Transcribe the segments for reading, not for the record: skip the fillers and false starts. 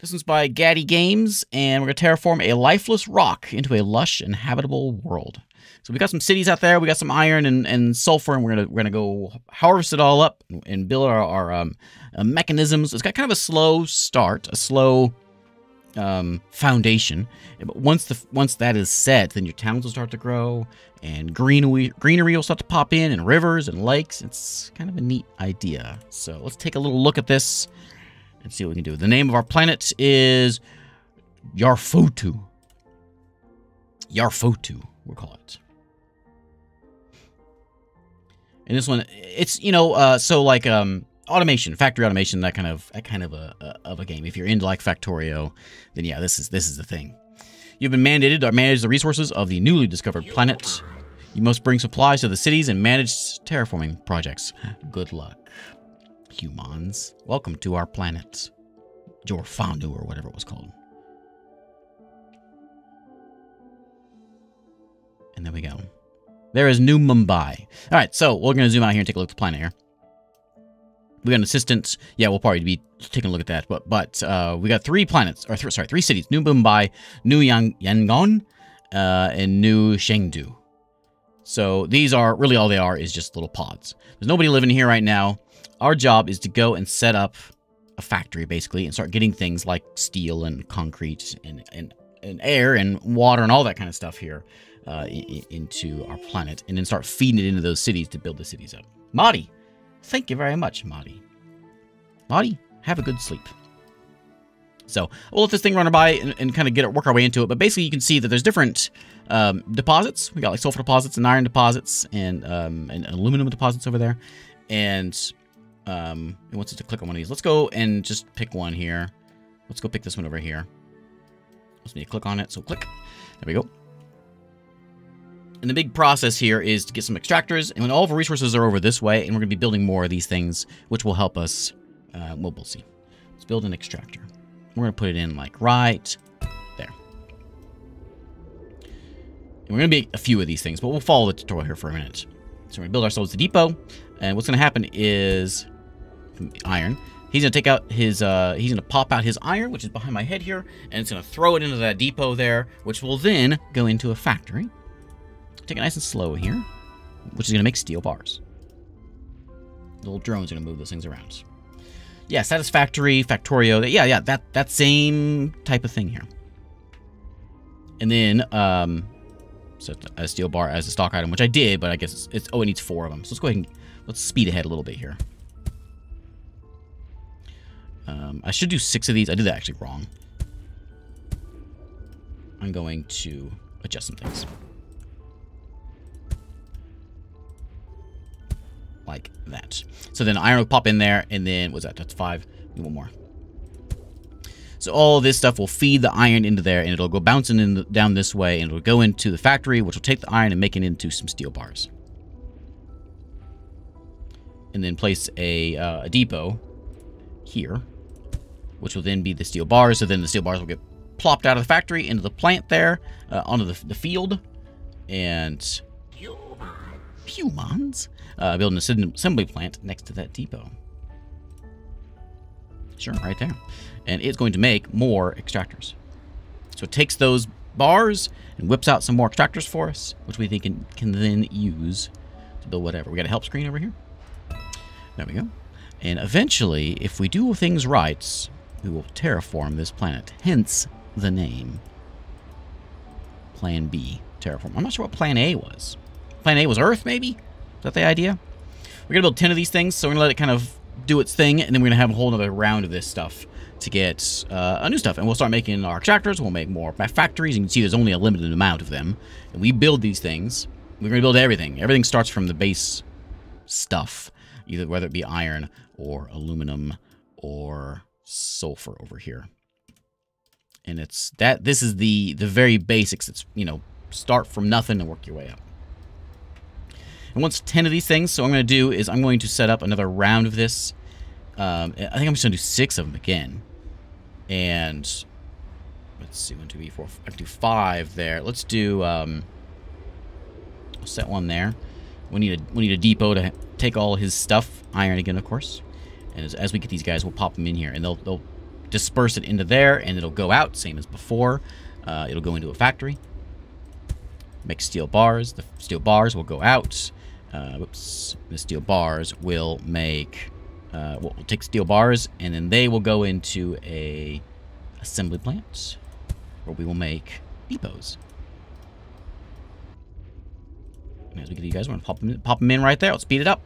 This one's by Gaddy Games, and we're going to terraform a lifeless rock into a lush and habitable world. So we got some cities out there, we got some iron and sulfur, and we're gonna go harvest it all up and build our mechanisms. It's got kind of a slow start, a slow foundation. But once that is set, then your towns will start to grow, and greenery will start to pop in, and rivers and lakes. It's kind of a neat idea. So let's take a little look at this and see what we can do. The name of our planet is Yarfotu. Yarfotu, we'll call it. And this one, it's, you know, so like automation, factory automation, that kind of a game. If you're into like Factorio, then yeah, this is the thing. You've been mandated to manage the resources of the newly discovered planet. You must bring supplies to the cities and manage terraforming projects. Good luck, humans. Welcome to our planet, Jorfanu, or whatever it was called. And there we go. There is New Mumbai. All right, so we're going to zoom out here and take a look at the planet here. We got an assistant. Yeah, we'll probably be taking a look at that. But we got three planets, or three cities: New Mumbai, New Yangon, and New Chengdu. So these are really all they are is just little pods. There's nobody living here right now. Our job is to go and set up a factory basically and start getting things like steel and concrete and air and water and all that kind of stuff here into our planet, and then start feeding it into those cities to build the cities up. Marty, thank you very much, Marty. Marty, have a good sleep. So we'll let this thing run by and kind of work our way into it. But basically, you can see that there's different deposits. We got like sulfur deposits and iron deposits and aluminum deposits over there. And it wants us to click on one of these. Let's go and just pick one here. Let's go pick this one over here. Just need to click on it. So click. There we go. And the big process here is to get some extractors, and when all of our resources are over this way, and we're going to be building more of these things, which will help us, well, we'll see. Let's build an extractor. We're going to put it in, like, right there. And we're going to be a few of these things, but we'll follow the tutorial here for a minute. So we're going to build ourselves a depot, and what's going to happen is iron. He's going to take out his, he's going to pop out his iron, which is behind my head here, and it's going to throw it into that depot there, which will then go into a factory. Take it nice and slow here, which is going to make steel bars. The little drones are going to move those things around. Yeah, Satisfactory, Factorio. Yeah, that same type of thing here. And then, set a steel bar as a stock item, which I did, but I guess it's it needs 4 of them. So let's go ahead and let's speed ahead a little bit here. I should do 6 of these. I did that actually wrong. I'm going to adjust some things. Like that. So then iron will pop in there, and then, what's that? That's 5. Do one more. So all this stuff will feed the iron into there, and it'll go bouncing down this way, and it'll go into the factory, which will take the iron and make it into some steel bars. And then place a depot here, which will then be the steel bars. So then the steel bars will get plopped out of the factory into the plant there, onto the field, and humans. Building an assembly plant next to that depot. Sure, right there. And it's going to make more extractors. So it takes those bars and whips out some more extractors for us, which we think can then use to build whatever. We got a help screen over here. There we go. And eventually, if we do things right, we will terraform this planet. Hence the name. Plan B, terraform. I'm not sure what Plan A was. Plan A was Earth, maybe? Is that the idea? We're going to build 10 of these things, so we're going to let it kind of do its thing, and then we're going to have a whole other round of this stuff to get new stuff. And we'll start making our extractors, we'll make more factories. You can see there's only a limited amount of them. And we build these things. We're going to build everything. Everything starts from the base stuff, either whether it be iron or aluminum or sulfur over here. And it's that this is the very basics. It's, you know, start from nothing and work your way up. And once 10 of these things, so what I'm going to do is I'm going to set up another round of this. I think I'm just going to do 6 of them again. And let's see, 1, 2, 3, 4. I can do 5 there. Let's do. I'll set one there. We need a depot to take all his stuff. Iron again, of course. And as we get these guys, we'll pop them in here, and they'll disperse it into there, and it'll go out, same as before. It'll go into a factory. Make steel bars. The steel bars will go out. Whoops. The steel bars will make... we'll take steel bars, and then they will go into a assembly plant, where we will make depots. And as we get you guys, we're going to pop them in right there. Let's speed it up.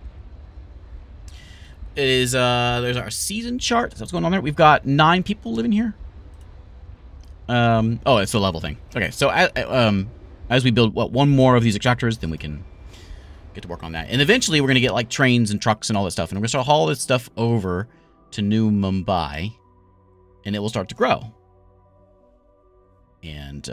It is, there's our season chart. That's what's going on there. We've got 9 people living here. Oh, it's a level thing. Okay, so as we build one more of these extractors, then we can get to work on that. And eventually we're going to get like trains and trucks and all that stuff. And we're going to start haul this stuff over to New Mumbai, and it will start to grow. And,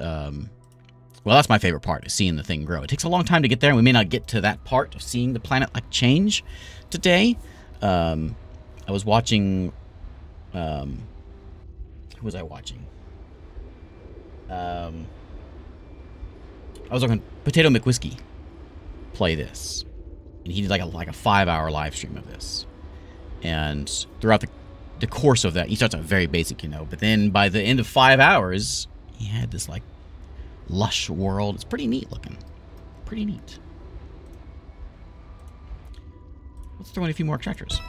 well, that's my favorite part, is seeing the thing grow. It takes a long time to get there, and we may not get to that part of seeing the planet like change today. I was watching, who was I watching? I was watching Potato McWhiskey play this, and he did like a 5-hour live stream of this. And throughout the course of that, he starts out very basic, you know, but then by the end of 5 hours, he had this like lush world. It's pretty neat looking. Pretty neat. Let's throw in a few more extractors.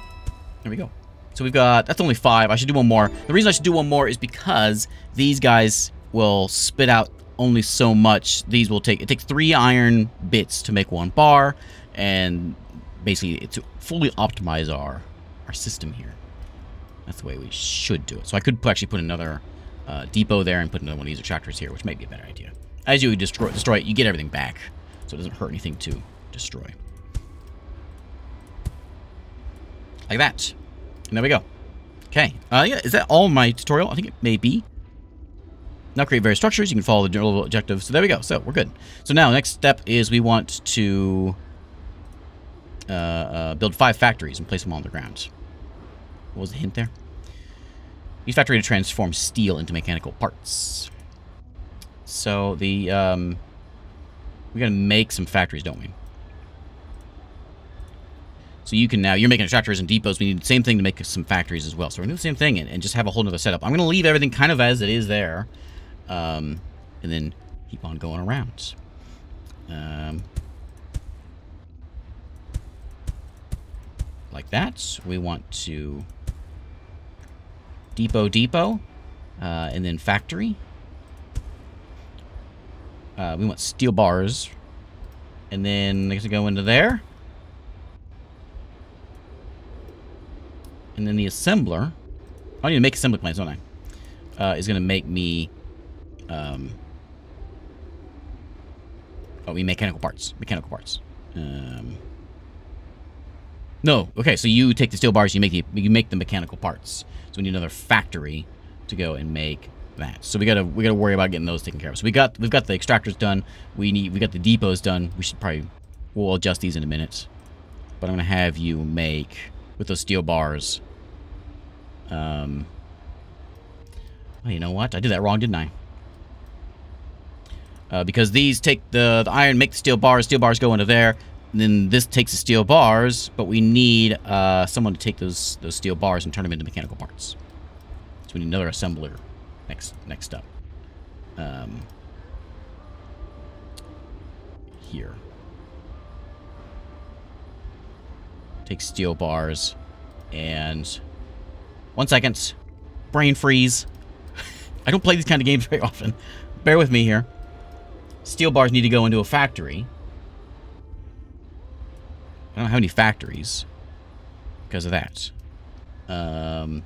There we go. So we've got, that's only 5. I should do one more. The reason I should do one more is because these guys will spit out only so much. These will take, it takes 3 iron bits to make 1 bar, and basically it's to fully optimize our system here. That's the way we should do it. So I could actually put another depot there and put another one of these extractors here, which might be a better idea. As you destroy it, you get everything back, so it doesn't hurt anything to destroy. Like that. And there we go. Okay. Yeah, is that all my tutorial? I think it may be. Now create various structures. You can follow the general objectives. So there we go. So we're good. So now next step is we want to build 5 factories and place them on the ground. What was the hint there? Use factory to transform steel into mechanical parts. So the we gotta make some factories, don't we? So you can now, you're making extractors and depots. We need the same thing to make some factories as well. So we're gonna do the same thing and just have a whole nother setup. I'm gonna leave everything kind of as it is there, and then keep on going around. Like that. We want to depot, and then factory. We want steel bars, and then I guess we go into there. And then the assembler, I need to make assembly plans, don't I? Is going to make me, mechanical parts. No, okay, so you take the steel bars, you make the mechanical parts. So we need another factory to go and make that. So we gotta worry about getting those taken care of. So we've got the extractors done. We got the depots done. We'll adjust these in a minute. But I'm gonna have you make with those steel bars. Oh, you know what? I did that wrong, didn't I? Because these take the iron, make the steel bars go into there. And then this takes the steel bars, but we need someone to take those steel bars and turn them into mechanical parts. So we need another assembler next up. Here. Take steel bars and 1 second. Brain freeze. I don't play these kind of games very often. Bear with me here. Steel bars need to go into a factory. I don't have any factories because of that. I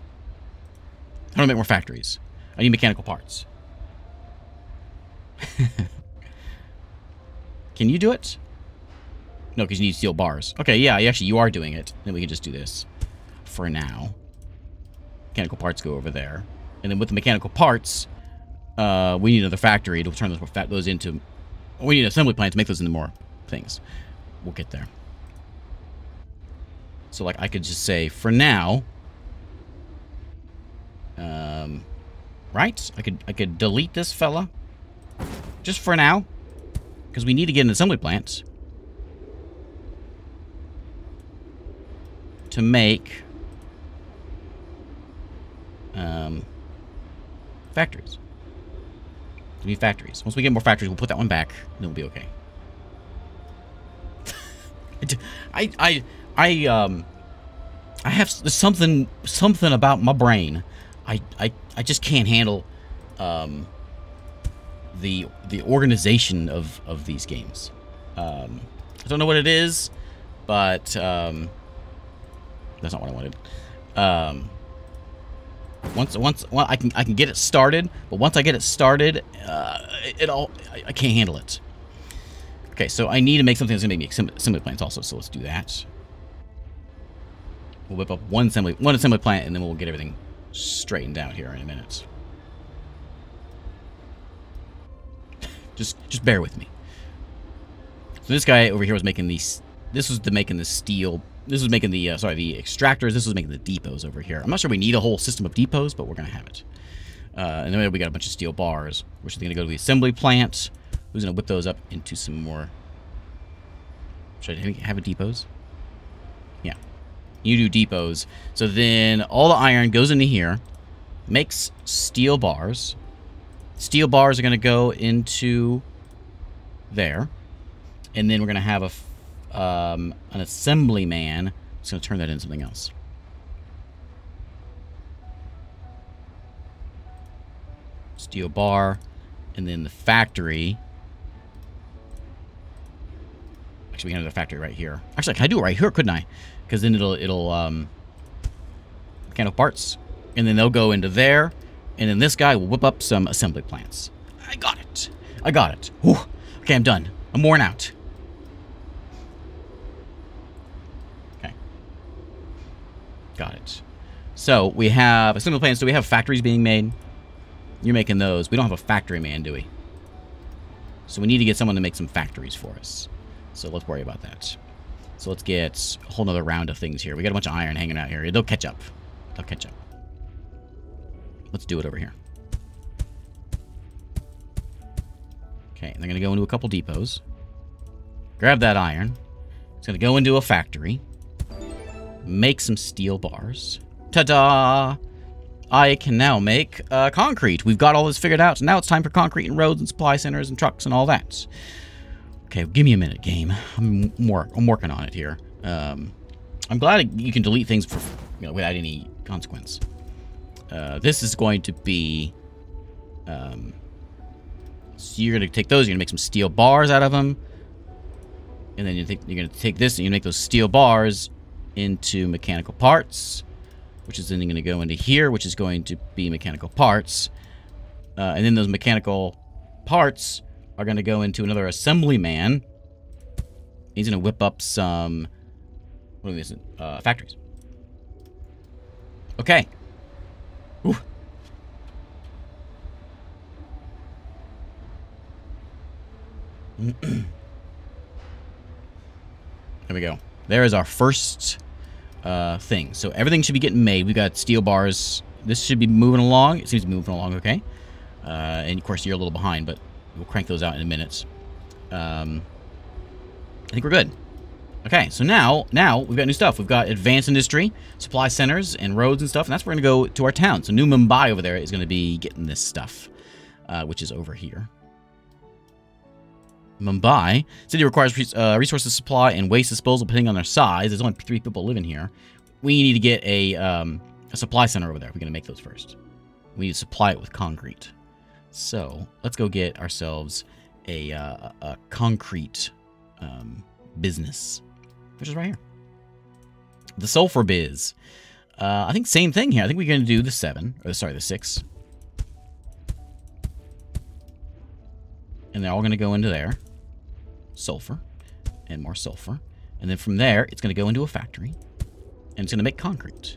don't make more factories. I need mechanical parts. Can you do it? No, because you need steel bars. Okay, yeah, actually, you are doing it. Then we can just do this for now. Mechanical parts go over there. And then with the mechanical parts, we need another factory to turn those into... We need an assembly plant to make those into more things. We'll get there. So, like, I could just say, for now... right? I could delete this fella. Just for now. Because we need to get an assembly plant. To make... Factories. We need factories. Once we get more factories, we'll put that one back, and it'll be okay. I have something about my brain. I just can't handle the organization of these games. I don't know what it is, but that's not what I wanted. Once I can get it started, but once I get it started, I can't handle it. Okay, so I need to make something that's gonna make me assembly plants also. So let's do that. We'll whip up one assembly plant, and then we'll get everything straightened out here in a minute. Just bear with me. So this guy over here was making these. This was making the steel. This was making the the extractors. This was making the depots over here. I'm not sure we need a whole system of depots, but we're gonna have it. And then we got a bunch of steel bars, which is gonna go to the assembly plant. Who's gonna whip those up into some more? Should I have a depots? Yeah, you do depots. So then all the iron goes into here, makes steel bars. Steel bars are gonna go into there, and then we're gonna have an assembly man. It's gonna turn that into something else. Steel bar, and then the factory. Actually, we can have the factory right here. Actually, can I do it right here, couldn't I? Because then it'll mechanical parts, and then they'll go into there, and then this guy will whip up some assembly plants. I got it. I got it. Whew. Okay, I'm done. I'm worn out. Okay. Got it. So we have assembly plants. Do we have factories being made? You're making those. We don't have a factory man, do we? So we need to get someone to make some factories for us. So let's worry about that. So let's get a whole nother round of things here. We got a bunch of iron hanging out here. They'll catch up. They'll catch up. Let's do it over here. Okay, and they're going to go into a couple depots. Grab that iron. It's going to go into a factory. Make some steel bars. Ta-da! I can now make concrete. We've got all this figured out. So now it's time for concrete and roads and supply centers and trucks and all that. Okay, give me a minute, game. I'm working on it here. I'm glad you can delete things for, without any consequence. This is going to be... so you're going to take those, you're going to make some steel bars out of them. And then you're going to take this and you make those steel bars into mechanical parts. Which is then going to go into here, which is going to be mechanical parts. And then those mechanical parts are going to go into another assembly man. He's going to whip up some... what are these? Factories. Okay. Whew. There we go. There is our first thing. So everything should be getting made. We got steel bars. This should be moving along. It seems to be moving along okay. And of course you're a little behind, but we'll crank those out in a minute. I think we're good. Okay, so now we've got new stuff. We've got advanced industry, supply centers, and roads and stuff, and that's where we're going to go to our town. So New Mumbai over there is going to be getting this stuff, which is over here. Mumbai. City requires resources supply and waste disposal depending on their size. There's only 3 people living here. We need to get a supply center over there. We're going to make those first. We need to supply it with concrete. So let's go get ourselves a concrete business, which is right here. The sulfur biz. I think same thing here. I think we're going to do the 7, or sorry, the 6. And they're all going to go into there. Sulfur and more sulfur. And then from there, it's going to go into a factory. And it's going to make concrete.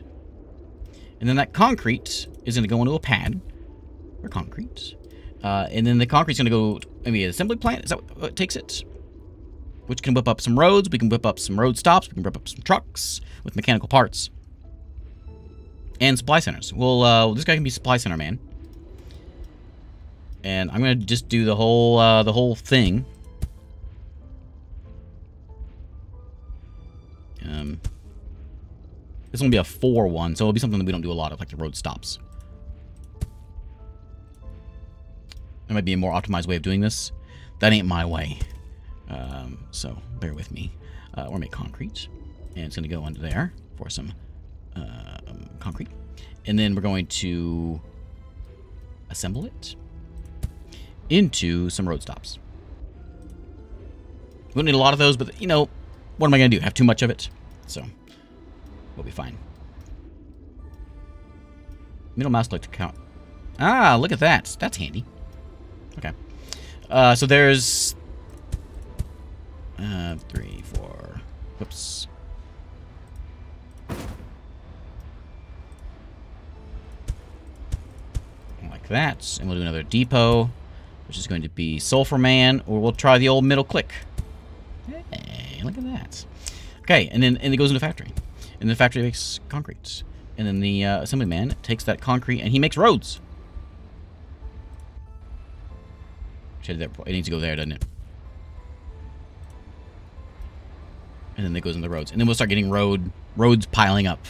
And then that concrete is going to go into a pad for concrete. And then the concrete's going to go maybe an assembly plant. Is that what takes it? Which can whip up some roads. We can whip up some road stops. We can whip up some trucks with mechanical parts. And supply centers. Well, this guy can be supply center man. And I'm going to just do the whole thing. This is going to be a 4-1, so it'll be something that we don't do a lot of, like the road stops. There might be a more optimized way of doing this. That ain't my way. So bear with me. We'll make concrete. And it's going to go under there for some concrete. And then we're going to assemble it into some road stops. We don't need a lot of those, but, you know, what am I going to do? Have too much of it? So, we'll be fine. Middle mouse like to count. Ah, look at that. That's handy. Okay. So there's 3, 4. Whoops. Like that. And we'll do another depot, which is going to be Sulfur Man, or we'll try the old middle click. Hey, look at that. Okay, and then it goes into the factory. And the factory makes concrete. And then the assembly man takes that concrete and he makes roads. It needs to go there, doesn't it? And then it goes in the roads. And then we'll start getting roads piling up.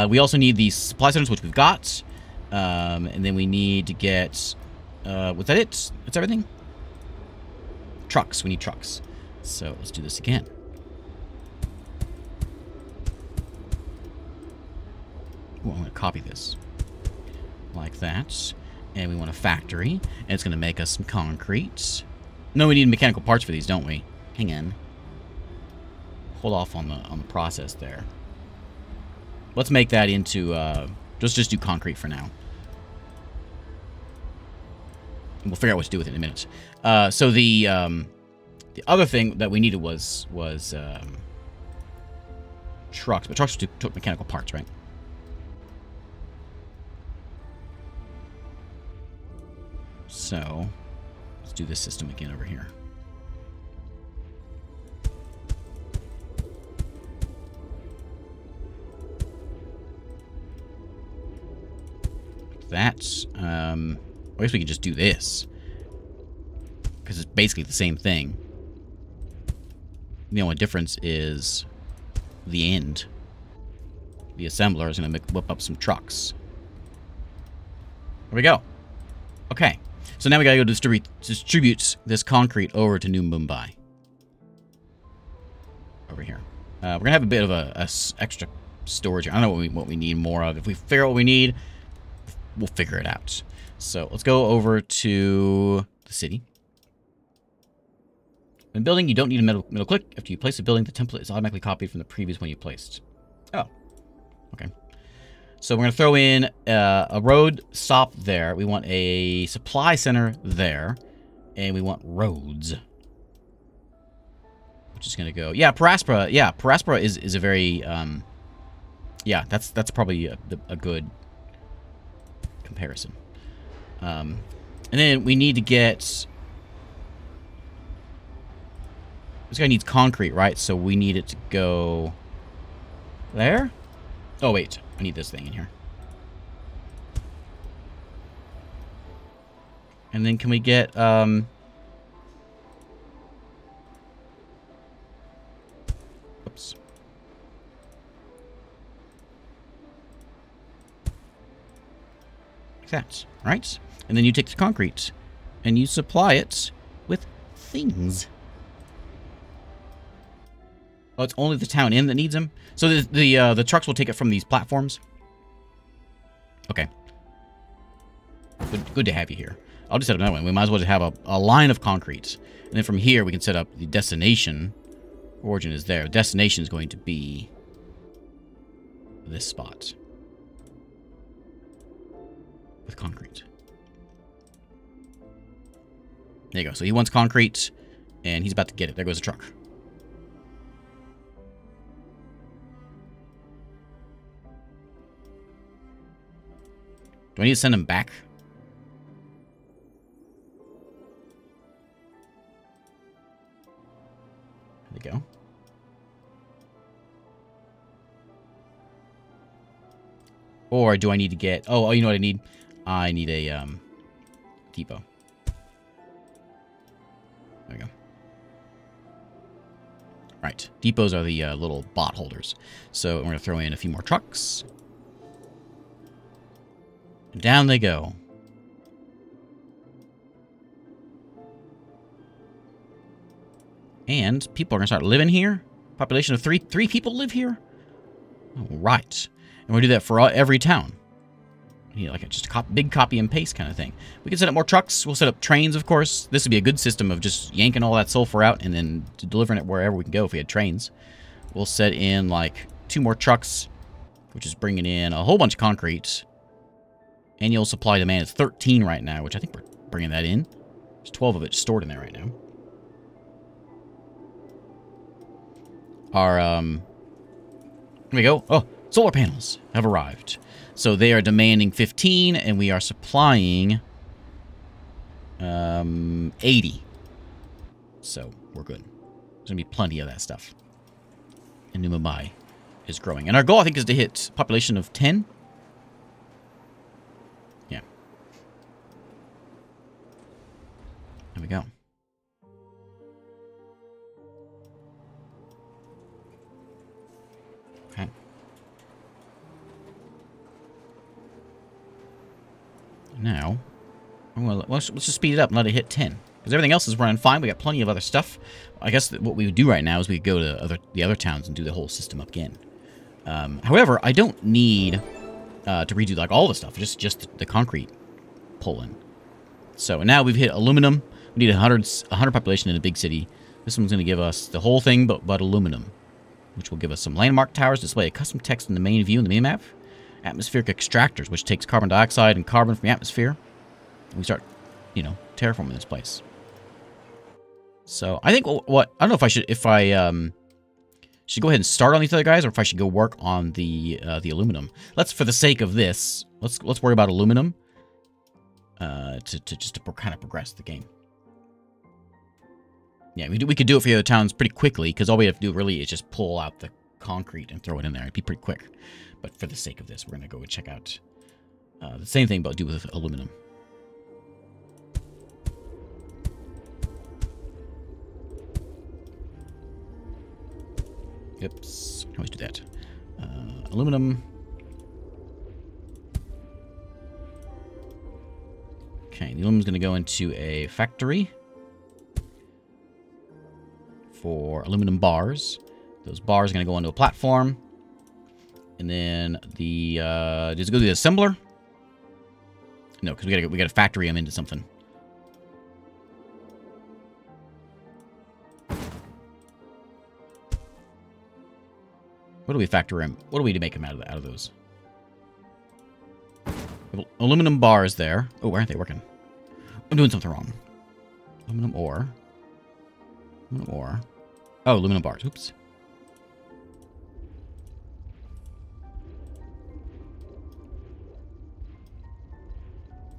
We also need these supply centers, which we've got. And then we need to get... was that it? That's everything? Trucks. We need trucks. So let's do this again. Ooh, I'm going to copy this. Like that. And we want a factory. And it's going to make us some concrete. No, we need mechanical parts for these, don't we? Hang on. Hold off on the process there. Let's make that into... just do concrete for now. And we'll figure out what to do with it in a minute. So the other thing that we needed was trucks. But trucks took mechanical parts, right? So, let's do this system again over here. That, I guess we could just do this. Because it's basically the same thing. The only difference is the end. The assembler is going to whip up some trucks. There we go. Okay. So now we gotta go distribute this concrete over to New Mumbai. Over here. We're gonna have a bit of a extra storage here. I don't know what we need more of. If we figure out what we need, we'll figure it out. So let's go over to the city. In building, you don't need a middle click. After you place a building, the template is automatically copied from the previous one you placed. Oh. Okay. So we're going to throw in a road stop there. We want a supply center there. And we want roads. Which is going to go... Yeah, Paraspora. Yeah, Paraspora is a very... yeah, that's probably a good comparison. And then we need to get... This guy needs concrete, right? So we need it to go... There? Oh, wait. I need this thing in here. And then can we get, oops. Like that, right? And then you take the concrete and you supply it with things. Oh, it's only the town inn that needs them? So the trucks will take it from these platforms? Okay. Good to have you here. I'll just set up another one. We might as well just have a line of concrete. And then from here, we can set up the destination. Origin is there. Destination is going to be this spot. With concrete. There you go. So he wants concrete, and he's about to get it. There goes the truck. Do I need to send him back? There we go. Or do I need to get... Oh, you know what I need? I need a depot. There we go. Right. Depots are the little bot holders. So we're going to throw in a few more trucks. And down they go. And people are going to start living here. Population of three people live here. All right. And we'll do that for every town. Like just a big copy and paste kind of thing. We can set up more trucks. We'll set up trains, of course. This would be a good system of just yanking all that sulfur out and then delivering it wherever we can go if we had trains. We'll set in like 2 more trucks, which is bringing in a whole bunch of concrete. Annual supply demand is 13 right now, which I think we're bringing that in. There's 12 of it stored in there right now. Our, here we go. Oh, solar panels have arrived. So they are demanding 15, and we are supplying 80. So we're good. There's going to be plenty of that stuff. And New Mumbai is growing. And our goal, I think, is to hit population of 10. Yeah. There we go. Okay. Now, well, let's just speed it up and let it hit 10. Because everything else is running fine. We got plenty of other stuff. I guess what we would do right now is we could go to the other towns and do the whole system up again. However, I don't need to redo like all the stuff. Just the concrete pulling. So now we've hit aluminum. We need 100 population in a big city. This one's going to give us the whole thing, but aluminum, which will give us some landmark towers, display a custom text in the main view in the minimap. Atmospheric extractors, which takes carbon dioxide and carbon from the atmosphere. And we start, terraforming this place. So I think what I don't know if I should go ahead and start on these other guys, or if I should go work on the aluminum. Let's, for the sake of this, let's worry about aluminum. To kind of progress the game. Yeah, we could do it for the other towns pretty quickly, because all we have to do really is just pull out the concrete and throw it in there. It'd be pretty quick. But for the sake of this, we're going to go and check out the same thing, but do with aluminum. Oops. I always do that. Aluminum. Okay, the aluminum's going to go into a factory for aluminum bars. Those bars are going to go onto a platform. And then the, does it go to the assembler? No, because we gotta factory them into something. What do we factor in? What do we make them out of those? Aluminum bars there. Oh, why aren't they working? I'm doing something wrong. Aluminum ore. Aluminum ore. Oh, aluminum bars. Oops.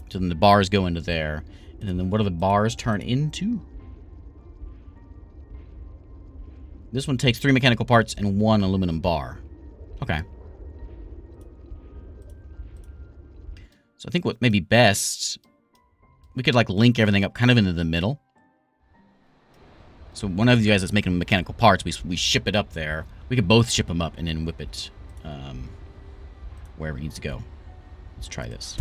So then the bars go into there. And then what do the bars turn into? This one takes 3 mechanical parts and 1 aluminum bar. Okay. So I think what may be best, we could like link everything up kind of into the middle. So one of you guys that's making mechanical parts, we ship it up there. We could both ship them up and then whip it wherever it needs to go. Let's try this.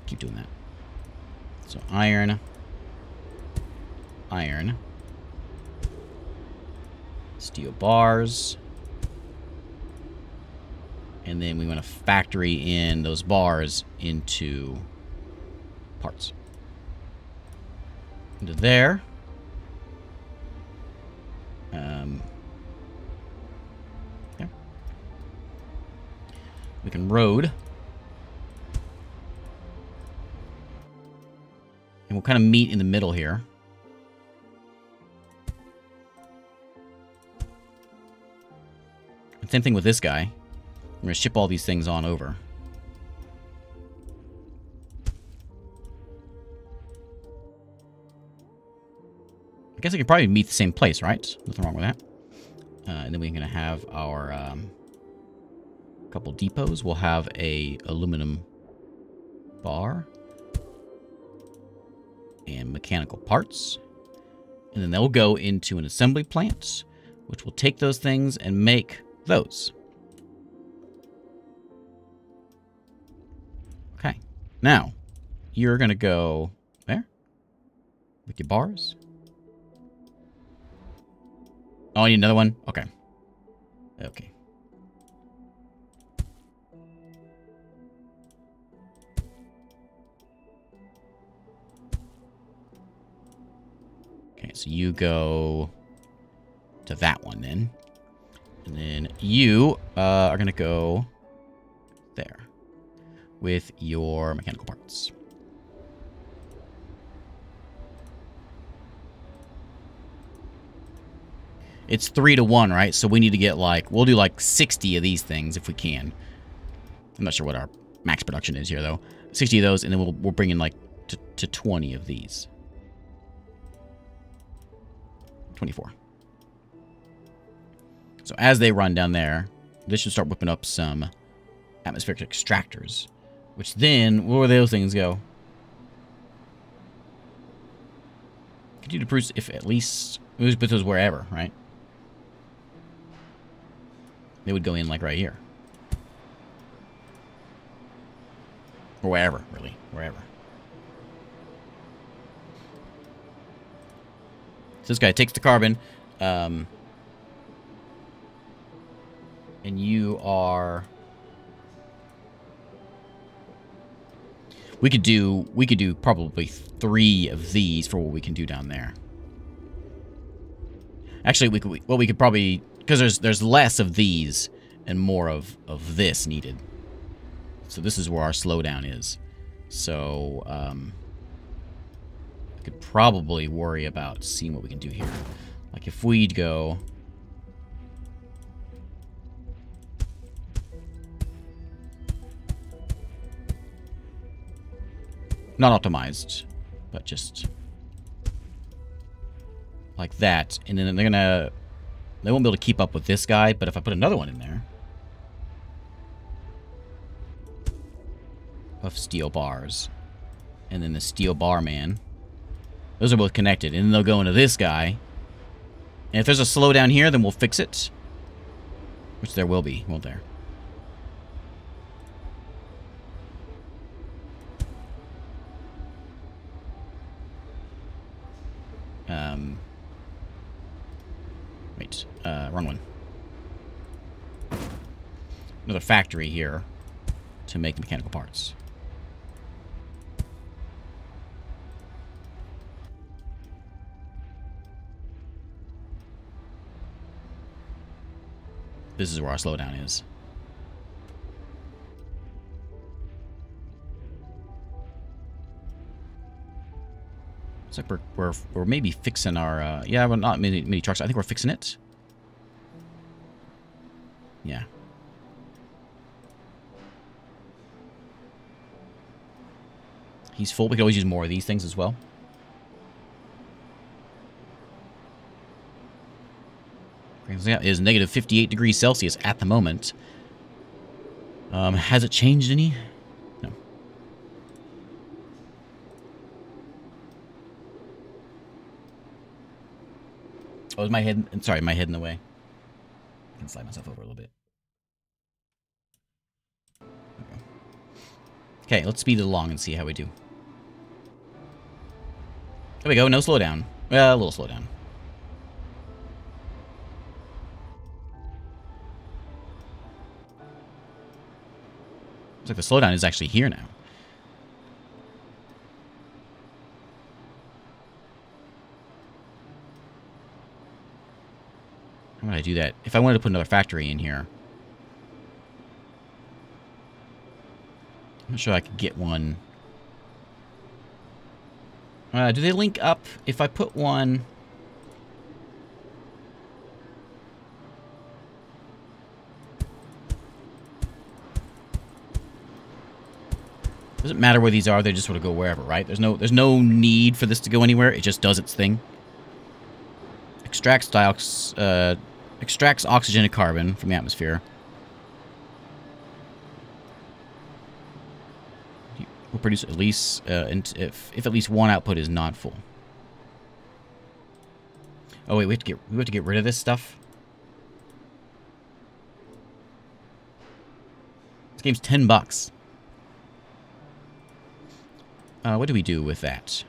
Keep doing that. So iron. Iron. Steel bars. And then we want to factory in those bars into parts. Into there. There. We can road. And we'll kind of meet in the middle here. And same thing with this guy. We're going to ship all these things on over. I guess I could probably meet the same place, right? Nothing wrong with that. And then we're going to have our couple depots. We'll have a aluminum bar. And mechanical parts. And then they'll go into an assembly plant, which will take those things and make those. Okay. Now, you're going to go there. With your bars? Oh, I need another one? Okay. Okay. Okay, so you go to that one then. And then you are going to go there with your mechanical parts. It's 3 to 1, right? So we need to get like, we'll do like 60 of these things if we can. I'm not sure what our max production is here though. 60 of those, and then we'll bring in like to 20 of these. 24. So as they run down there, this should start whipping up some atmospheric extractors. Which then, where will those things go? Continue to produce if at least, we just put those wherever, right? They would go in like right here. Or wherever, really. Wherever. So this guy takes the carbon, and you are... We could do probably 3 of these for what we can do down there. Actually, we could probably, because there's less of these and more of this needed. So this is where our slowdown is. So I could probably worry about seeing what we can do here. Like if we'd go... Not optimized, but just like that. And then they won't be able to keep up with this guy, but if I put another one in there of steel bars, and then the steel bar man, those are both connected, and then they'll go into this guy. And if there's a slowdown here, then we'll fix it. Which there will be, won't there? Wait, wrong one. Another factory here to make the mechanical parts. This is where our slowdown is. Looks like we're maybe fixing our yeah, well, not mini trucks. I think we're fixing it. Yeah. He's full. We could always use more of these things as well. It is negative 58 degrees Celsius at the moment. Has it changed any? No. Oh, is my head... Sorry, my head in the way. I can slide myself over a little bit. Okay, let's speed it along and see how we do. There we go, no slowdown. Well, a little slowdown. Looks like the slowdown is actually here now. How would I do that? If I wanted to put another factory in here. I'm not sure I could get one. Do they link up? If I put one... Doesn't matter where these are, they just sort of go wherever, right? There's no need for this to go anywhere, it just does its thing. Extracts oxygen and carbon from the atmosphere. Will produce at least if at least one output is not full. Oh wait, we have to get rid of this stuff. This game's $10. What do we do with that?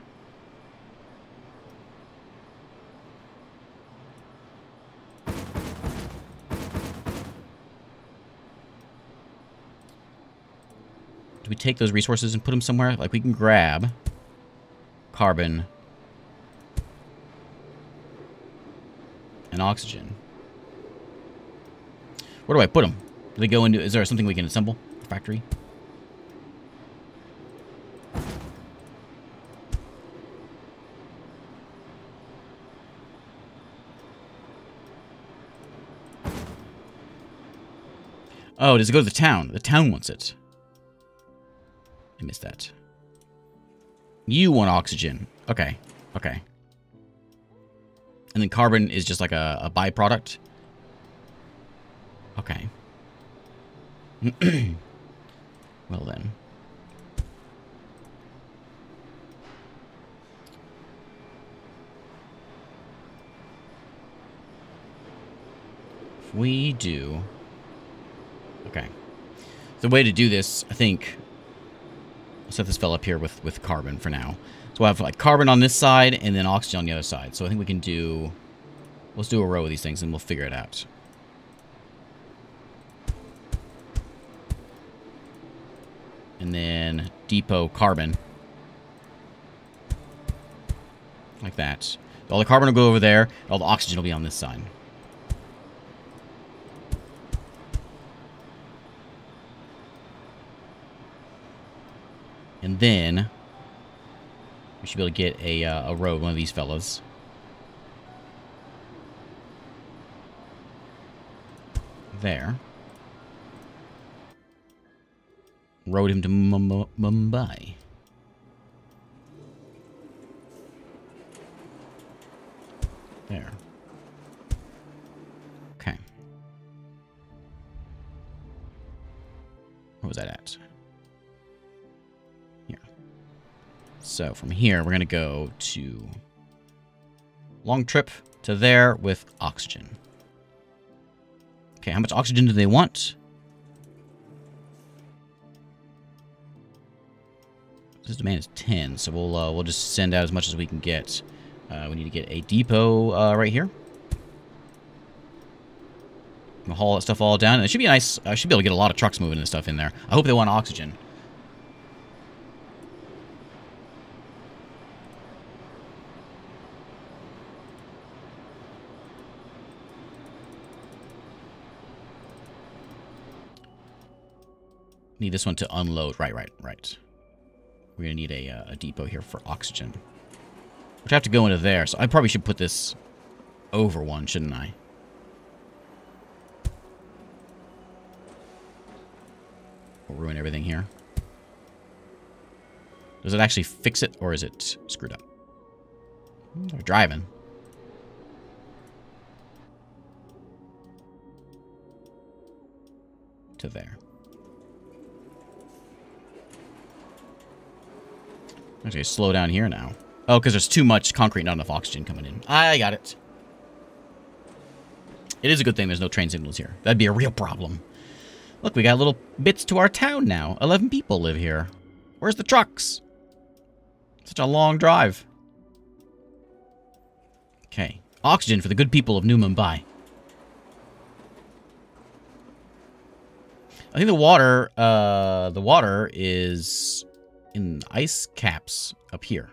Do we take those resources and put them somewhere? Like, we can grab carbon and oxygen. Where do I put them? Do they go into... Is there something we can assemble? Factory? Oh, does it go to the town? The town wants it. I missed that. You want oxygen. Okay. Okay. And then carbon is just like a byproduct? Okay. Well then. If we do... Okay. The way to do this, I think... I'll set this fella up here with carbon for now. So we'll have like carbon on this side and then oxygen on the other side. So I think we can do... Let's do a row of these things and we'll figure it out. And then depot carbon. Like that. All the carbon will go over there. All the oxygen will be on this side. And then we should be able to get a road, one of these fellas. There. Rode him to Mumbai. There. Okay. Where was that at? Here. So from here, we're going to go to long trip to there with oxygen. Okay, how much oxygen do they want? This demand is 10, so we'll just send out as much as we can get. We need to get a depot right here. We'll haul that stuff all down. And it should be nice. I should be able to get a lot of trucks moving and stuff in there. I hope they want oxygen. Need this one to unload. Right. We're going to need a depot here for oxygen. Which I have to go into there, so I probably should put this over one, shouldn't I? We'll ruin everything here. Does it actually fix it, or is it screwed up? They're driving. To there. Actually, slow down here now. Oh, because there's too much concrete, not enough oxygen coming in. I got it. It is a good thing there's no train signals here. That'd be a real problem. Look, we got little bits to our town now. 11 people live here. Where's the trucks? Such a long drive. Okay. Oxygen for the good people of New Mumbai. I think the water is in ice caps up here.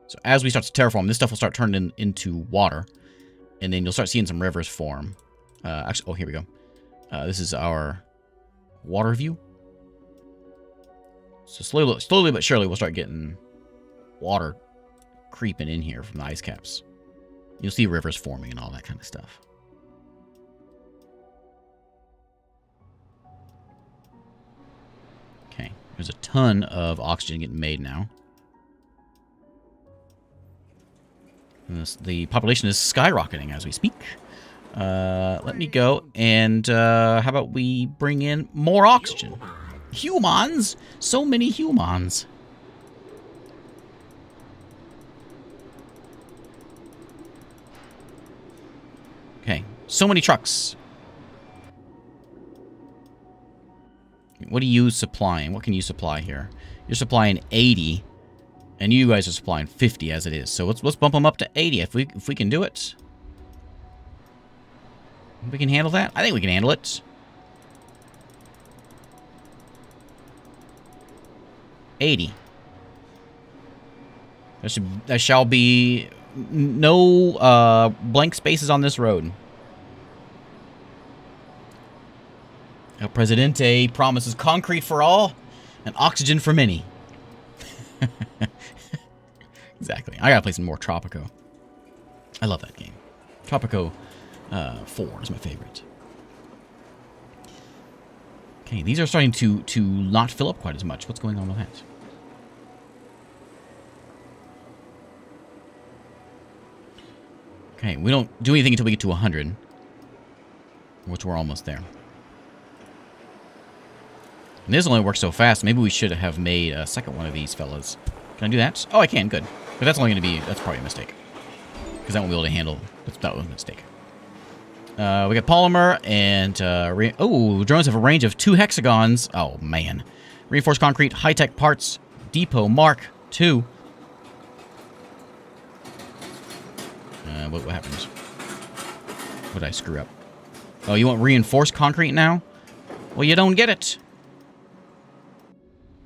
So as we start to terraform, this stuff will start turning into water. And then you'll start seeing some rivers form. Actually, oh, here we go. This is our water view. So slowly but surely we'll start getting water creeping in here from the ice caps. You'll see rivers forming and all that kind of stuff. Okay, there's a ton of oxygen getting made now. And the population is skyrocketing as we speak. Let me go and how about we bring in more oxygen? Humans! So many humans. Okay, so many trucks. What are you supplying? What can you supply here? You're supplying 80. And you guys are supplying 50 as it is. So let's bump them up to 80 if we can do it. We can handle that? I think we can handle it. 80. There shall be no blank spaces on this road. El Presidente promises concrete for all and oxygen for many. Exactly. I gotta play some more Tropico. I love that game. Tropico 4 is my favorite. Okay, these are starting to not fill up quite as much. What's going on with that? Okay, we don't do anything until we get to 100. Which we're almost there. And this only works so fast. Maybe we should have made a second one of these fellas. Can I do that? Oh, I can. Good. But that's only going to be... That's probably a mistake. Because I won't be able to handle... That was a mistake. We got polymer and... oh, drones have a range of 2 hexagons. Oh, man. Reinforced concrete, high-tech parts, depot Mark 2. What happened? What did I screw up? Oh, you want reinforced concrete now? Well, you don't get it.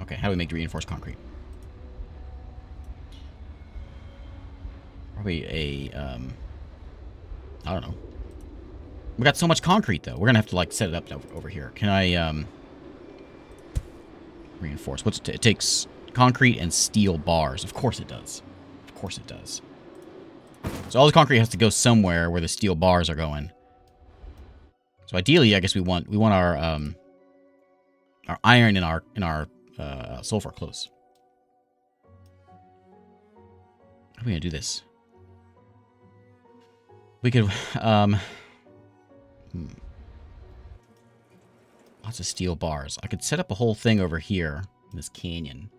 Okay, how do we make reinforced concrete? Probably a, I don't know. We got so much concrete, though. We're gonna have to, like, set it up over here. Can I, reinforce? What's it takes concrete and steel bars. Of course it does. Of course it does. So all the concrete has to go somewhere where the steel bars are going. So ideally, I guess we want our iron and our sulfur close. How are we gonna do this? We could lots of steel bars. I could set up a whole thing over here in this canyon.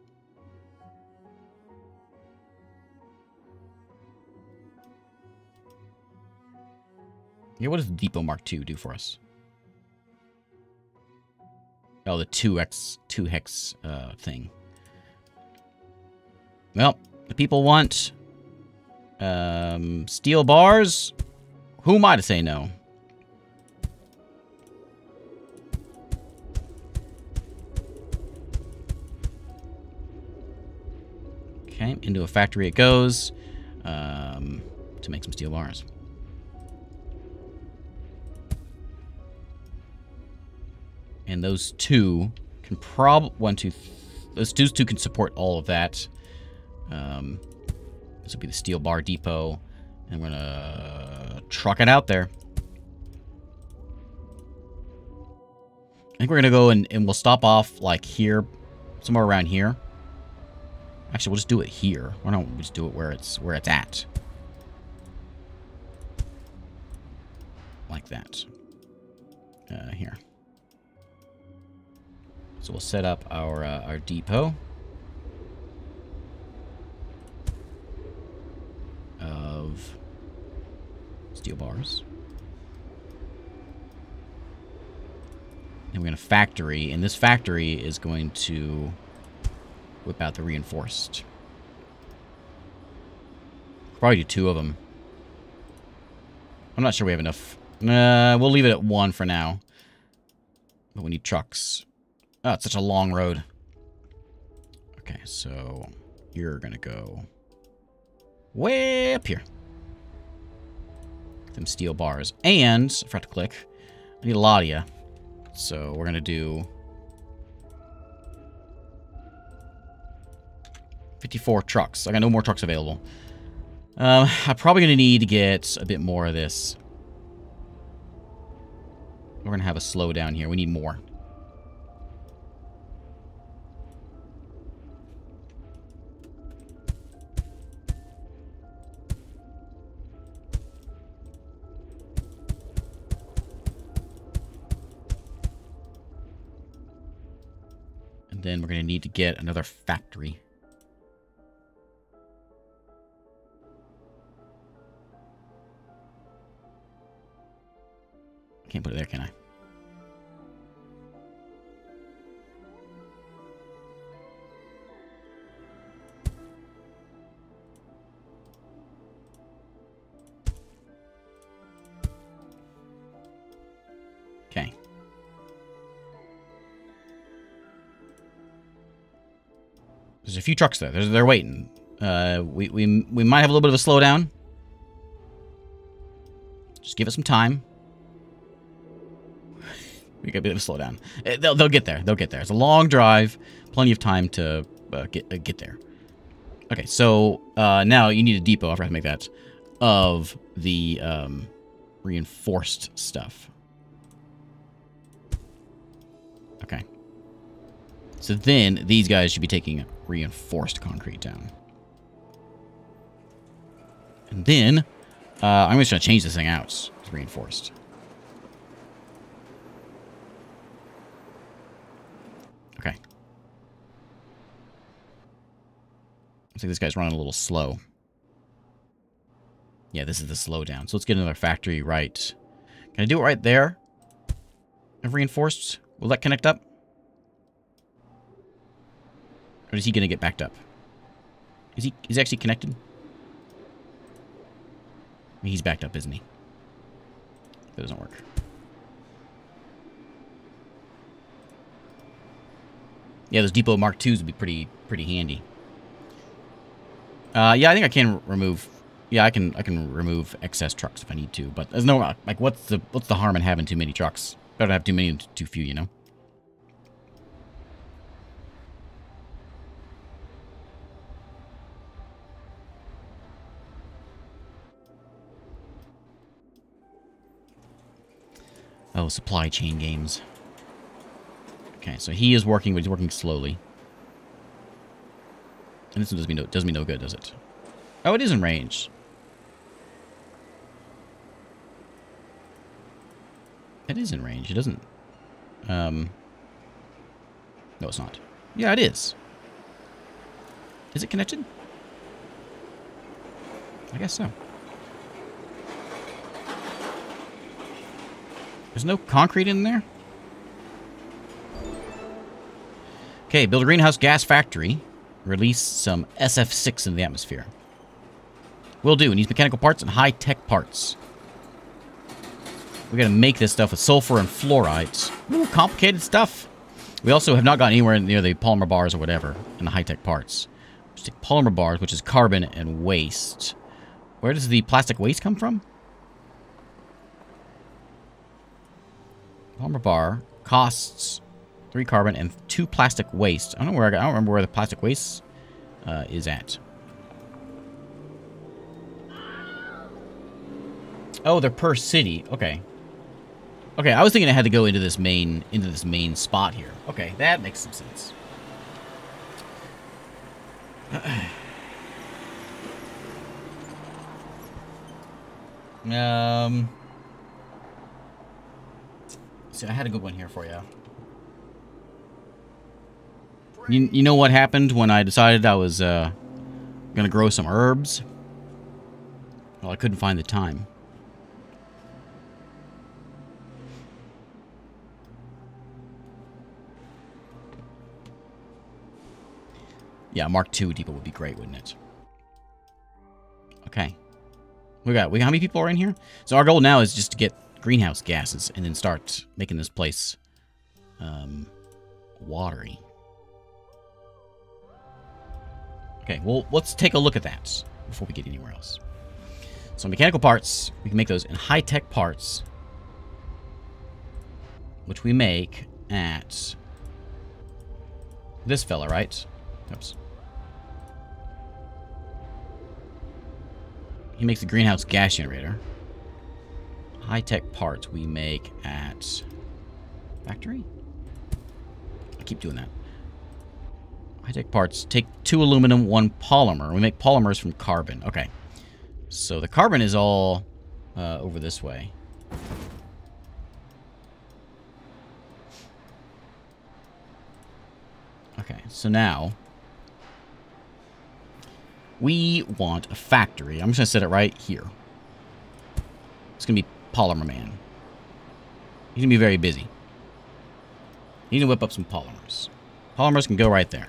Yeah, what does the Depot Mark II do for us? Oh, the 2x, 2 hex thing. Well, the people want steel bars. Who am I to say no? Okay, into a factory it goes to make some steel bars. And those two can those two can support all of that. This will be the steel bar depot. And we're gonna truck it out there. I think we're gonna go and we'll stop off like here, somewhere around here. Actually, we'll just do it here. Why don't we just do it where it's at? Like that. Here. So we'll set up our depot of steel bars. And we're going to factory, and this factory is going to whip out the reinforced. Probably do 2 of them. I'm not sure we have enough. We'll leave it at 1 for now. But we need trucks. Oh, it's such a long road. Okay, so you're gonna go way up here. Them steel bars. And, I forgot to click, I need a lot of you. So we're gonna do 54 trucks. I got no more trucks available. I'm probably gonna need to get a bit more of this. We're gonna have a slowdown here. We need more. Then we're going to need to get another factory. Can't put it there, can I? Okay. There's a few trucks there. They're waiting. We might have a little bit of a slowdown. Just give it some time. We got a bit of a slowdown. They'll get there. They'll get there. It's a long drive. Plenty of time to get there. Okay, so now you need a depot. I forgot to make that of the reinforced stuff. Okay. So then these guys should be taking reinforced concrete down. And then I'm just going to change this thing out. It's reinforced. Okay. Looks like this guy's running a little slow. Yeah, this is the slowdown. So let's get another factory right. Can I do it right there? Reinforced? Will that connect up? Or is he going to get backed up? Is he actually connected? He's backed up, isn't he? That doesn't work. Yeah, those Depot Mark IIs would be pretty handy. Yeah, I think I can remove. Yeah, I can remove excess trucks if I need to. But there's no like, what's the harm in having too many trucks? Better have too many than too few, you know. Oh, supply chain games. Okay, so he is working, but he's working slowly. And this one does me no good, does it? Oh, it is in range. It is in range. It doesn't... No, it's not. Yeah, it is. Is it connected? I guess so. There's no concrete in there? Okay, build a greenhouse gas factory. Release some SF6 in the atmosphere. Will do. It needs mechanical parts and high-tech parts. We gotta make this stuff with sulfur and fluorides. Ooh, complicated stuff. We also have not gotten anywhere near the polymer bars or whatever in the high-tech parts. Just take polymer bars, which is carbon and waste. Where does the plastic waste come from? Polymer bar costs 3 carbon and 2 plastic waste. I don't remember where the plastic waste is at. Oh, they're per city. Okay. Okay, I was thinking I had to go into this main spot here. Okay, that makes some sense. See, I had a good one here for you. You know what happened when I decided I was gonna grow some herbs? Well, I couldn't find the time. Yeah, Mark II depot would be great, wouldn't it? Okay. We got how many people are in here? So our goal now is just to get greenhouse gases and then start making this place watery. Okay, well, let's take a look at that before we get anywhere else. So mechanical parts, we can make those in high-tech parts, which we make at this fella, right? Oops. He makes a greenhouse gas generator. High-tech parts we make at factory? I keep doing that. High-tech parts. Take 2 aluminum, 1 polymer. We make polymers from carbon. Okay. So the carbon is all over this way. Okay, so now we want a factory. I'm just going to set it right here. It's going to be Polymer Man. He's going to be very busy. Need to whip up some polymers. Polymers can go right there.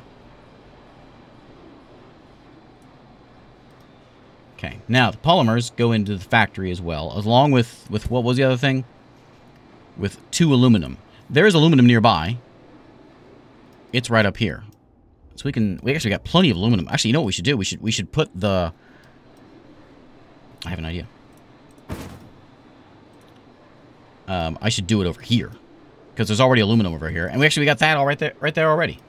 Okay, now the polymers go into the factory as well, along with what was the other thing? With 2 aluminum. There is aluminum nearby. It's right up here. So we actually got plenty of aluminum. Actually, you know what we should do? We should put the... I have an idea. I should do it over here. Because there's already aluminum over here. And we got that all right there already.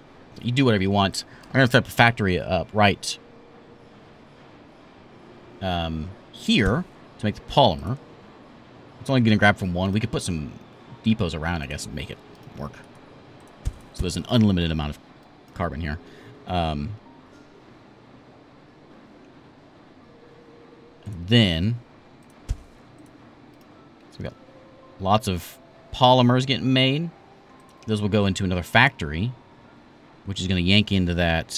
You do whatever you want. I'm going to set the factory up right here to make the polymer. It's only going to grab from one. We could put some depots around, I guess, and make it work. So there's an unlimited amount of carbon here. Then, so we got lots of polymers getting made. Those will go into another factory, which is going to yank into that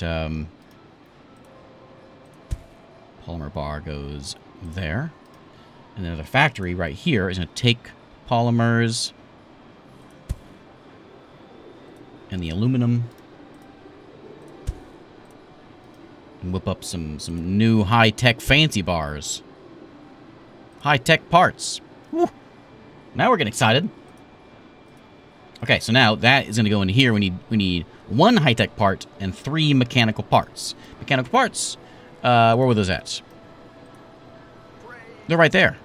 polymer bar goes there. And then another factory right here is going to take polymers and the aluminum and whip up some new high-tech fancy bars. High-tech parts. Woo. Now we're getting excited. Okay, so now that is going to go into here. We need one high-tech part and 3 mechanical parts. Mechanical parts, where were those at? They're right there.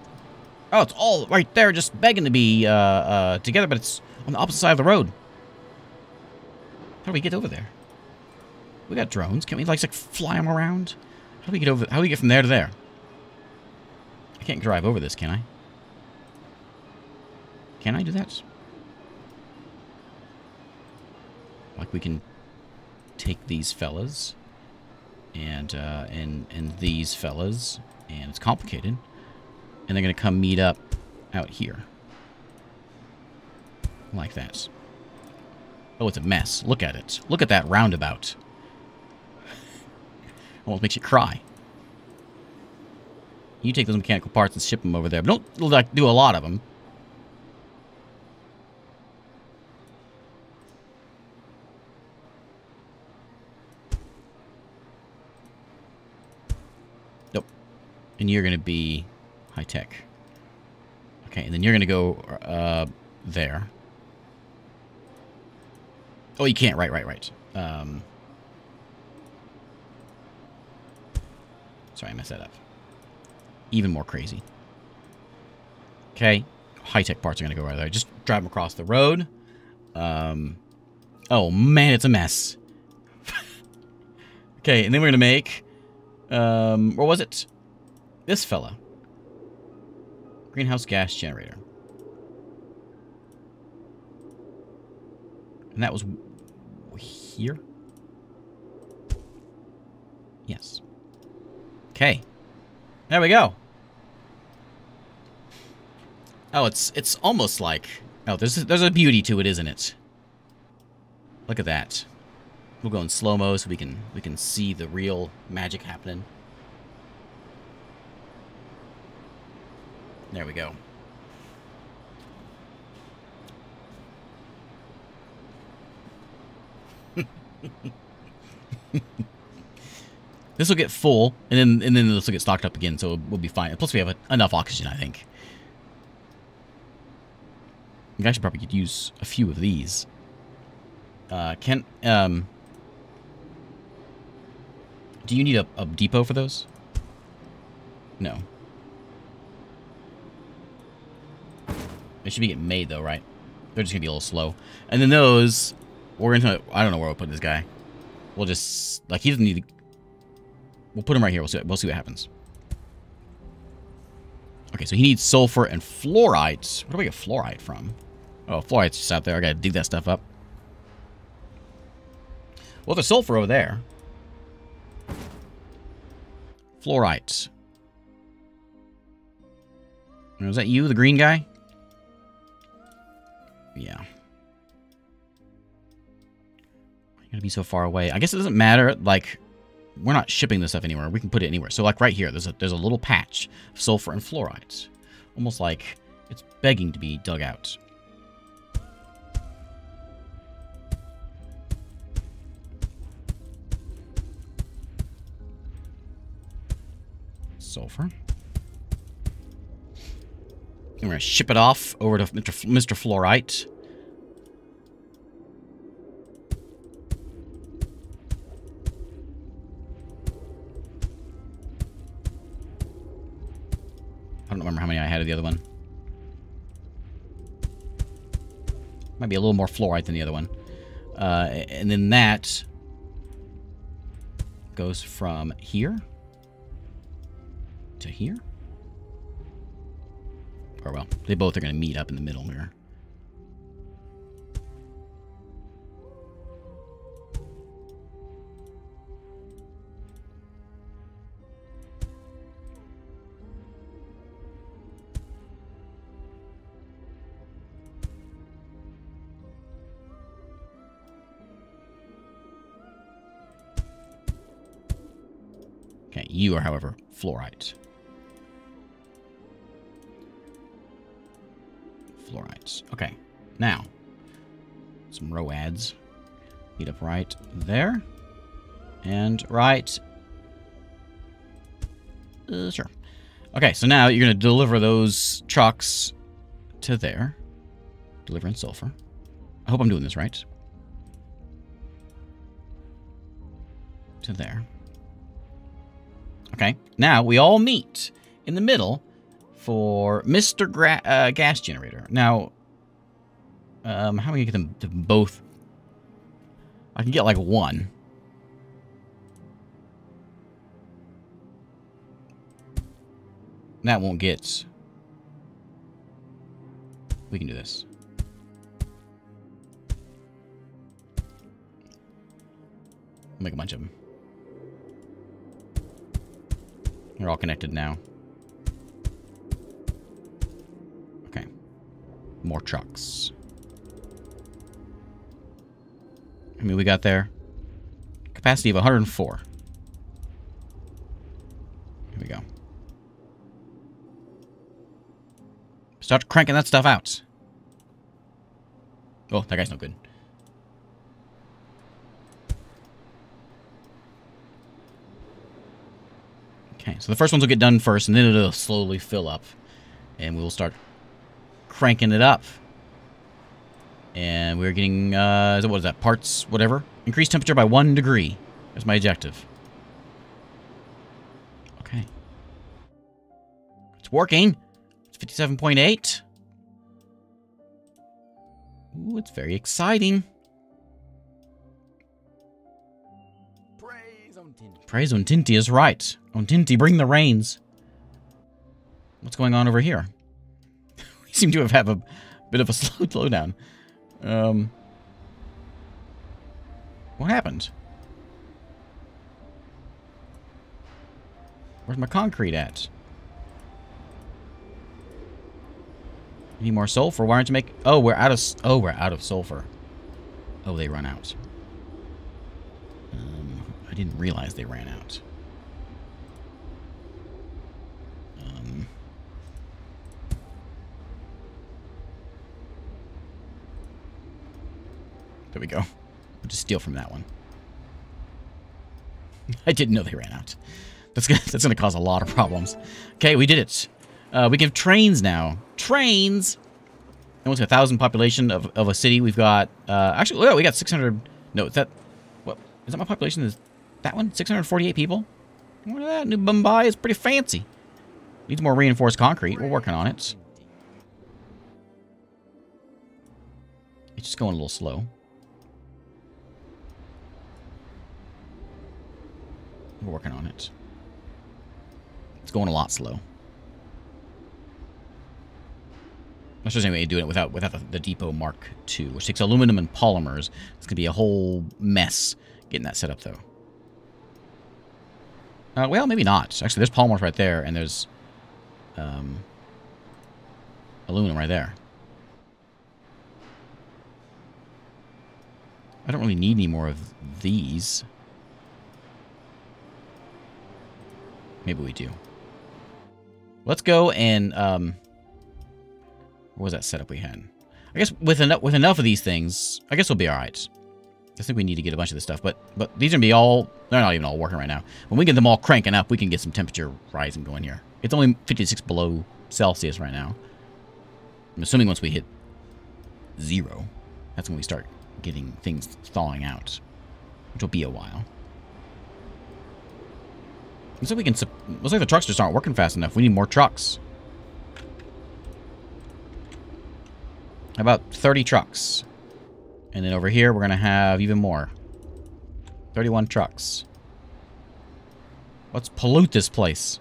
Oh, it's all right there, just begging to be together, but it's on the opposite side of the road. How do we get over there? We got drones. Can we like fly them around? How do we get over? How do we get from there to there? I can't drive over this, can I? Can I do that? Like we can take these fellas and these fellas, and it's complicated. And they're gonna come meet up out here. Like that. Oh, it's a mess. Look at it. Look at that roundabout. Almost makes you cry. You take those mechanical parts and ship them over there. But don't like do a lot of them. Nope. And you're going to be high tech. Okay, and then you're going to go there. Oh, you can't. Right. Sorry, I messed that up. Even more crazy. Okay. High-tech parts are going to go right there. Just drive them across the road. Oh, man, it's a mess. Okay, and then we're going to make... what was it? This fella. Greenhouse gas generator. And that was here? Yes. Okay. There we go. Oh, it's almost like... Oh, there's a beauty to it, isn't it? Look at that. We'll go in slow-mo so we can see the real magic happening. There we go. This will get full, and then this will get stocked up again, so we'll be fine. Plus, we have enough oxygen, I think. I should probably could use a few of these. Do you need a depot for those? No. They should be getting made, though, right? They're just gonna be a little slow. And then those, we're into... I don't know where we'll put this guy. We'll just... Like, he doesn't need to... We'll put him right here. We'll see what happens. Okay, so he needs sulfur and fluorite. Where do we get fluorite from? Oh, fluorite's just out there. I gotta dig that stuff up. Well, there's sulfur over there. Fluorite. Was that you, the green guy? Yeah. You're gonna be so far away. I guess it doesn't matter. Like, we're not shipping this stuff anywhere. We can put it anywhere. So, like right here, there's a little patch of sulfur and fluorite, almost like it's begging to be dug out. Sulfur. And we're gonna ship it off over to Mr. Fluorite. don't remember how many I had of the other one. Might be a little more fluorite than the other one. And then that goes from here to here. Or, well, they both are going to meet up in the middle here. Okay, you are, however, fluorite. Fluorites. Okay, now, some ROADs. Meet up right there. And right... sure. Okay, so now you're going to deliver those trucks to there. Delivering sulfur. I hope I'm doing this right. To there. Okay, now we all meet in the middle for Mr. Gas Generator. Now, how am I going to get them to both? I can get like one. That won't get... We can do this. I'll make a bunch of them. They're all connected now. Okay. More trucks. I mean, we got there. Capacity of 104. Here we go. Start cranking that stuff out. Oh, that guy's no good. Okay, so the first ones will get done first, and then it'll slowly fill up. And we'll start cranking it up. And we're getting, what is that, parts, whatever? Increase temperature by 1 degree. That's my objective. Okay. It's working. It's 57.8. Ooh, it's very exciting. Praise Ontinti is right. Ontinti, bring the rains. What's going on over here? We seem to have a bit of a slowdown. What happened? Where's my concrete at? Need more sulfur? Why aren't you making... Oh, we're out of sulfur. Oh, they run out. I didn't realize they ran out. There we go. I'll just steal from that one. I didn't know they ran out. That's gonna cause a lot of problems. Okay, we did it. We can have trains now. Trains! Almost 1,000 population of a city. We've got... actually, oh, we got 600... No, is that... What? Is that my population? Is that one? 648 people? What is that? New Mumbai is pretty fancy. Needs more reinforced concrete. We're working on it. It's just going a little slow. We're working on it. It's going a lot slow. I'm not sure there's any way to do it without the Depot Mark II, which takes aluminum and polymers. It's going to be a whole mess getting that set up, though. Well, maybe not. Actually, there's polymers right there, and there's aluminum right there. I don't really need any more of these. Maybe we do. Let's go and, what was that setup we had? I guess with enough of these things, I guess we'll be alright. I think we need to get a bunch of this stuff, but these are going to be all, they're not even all working right now. When we get them all cranking up, we can get some temperature rising going here. It's only 56 below Celsius right now. I'm assuming once we hit 0, that's when we start getting things thawing out, which will be a while. Looks like we can. Looks like the trucks just aren't working fast enough. We need more trucks. About 30 trucks. And then over here, we're going to have even more. 31 trucks. Let's pollute this place.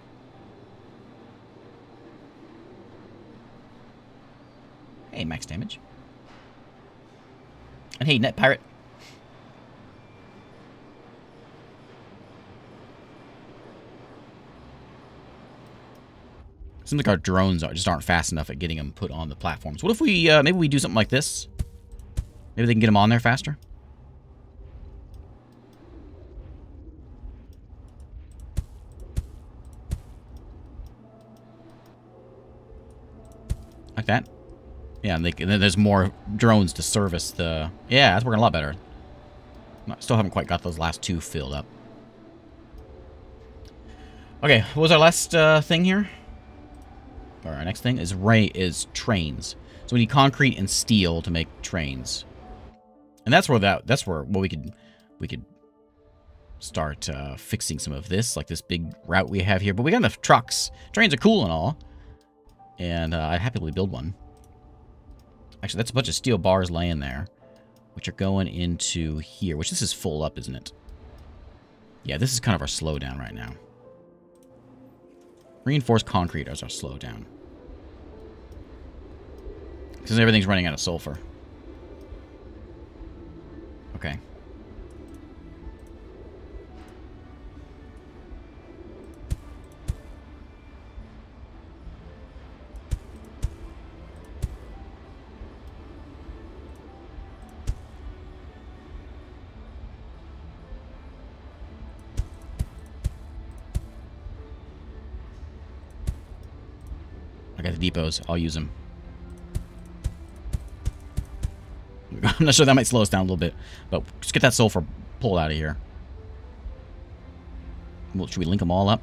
Hey, max damage. And hey, net pirate. Seems like our drones just aren't fast enough at getting them put on the platforms. What if we, maybe we do something like this? Maybe they can get them on there faster? Like that? Yeah, and then there's more drones to service the... Yeah, that's working a lot better. Still haven't quite got those last two filled up. Okay, what was our last thing here? Or our next thing is trains. So we need concrete and steel to make trains. And that's where we could start fixing some of this, like this big route we have here. But we got enough trucks. Trains are cool and all. And I'd happily build one. Actually, that's a bunch of steel bars laying there, which are going into here, which this is full up, isn't it? Yeah, this is kind of our slowdown right now. Reinforced concrete is our slowdown. Because everything's running out of sulfur. Okay. I got the depots. I'll use them. I'm not sure, that might slow us down a little bit, but just get that sulfur pulled out of here. Well, should we link them all up?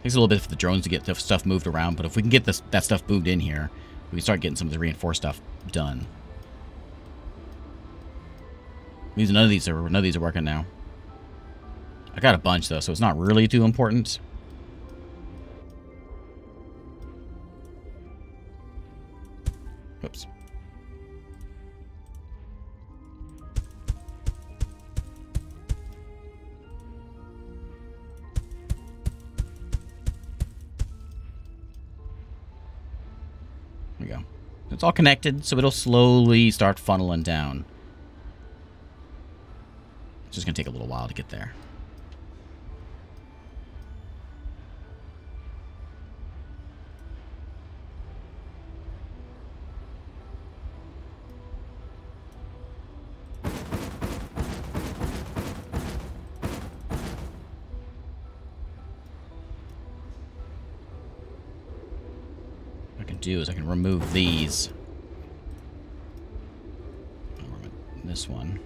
Takes a little bit for the drones to get the stuff moved around, but if we can get that stuff moved in here, we can start getting some of the reinforced stuff done. None of these are working now. I got a bunch though, so it's not really too important. Whoops. There we go. It's all connected, so it'll slowly start funneling down. It's just going to take a little while to get there. What I can do is I can remove these. This one.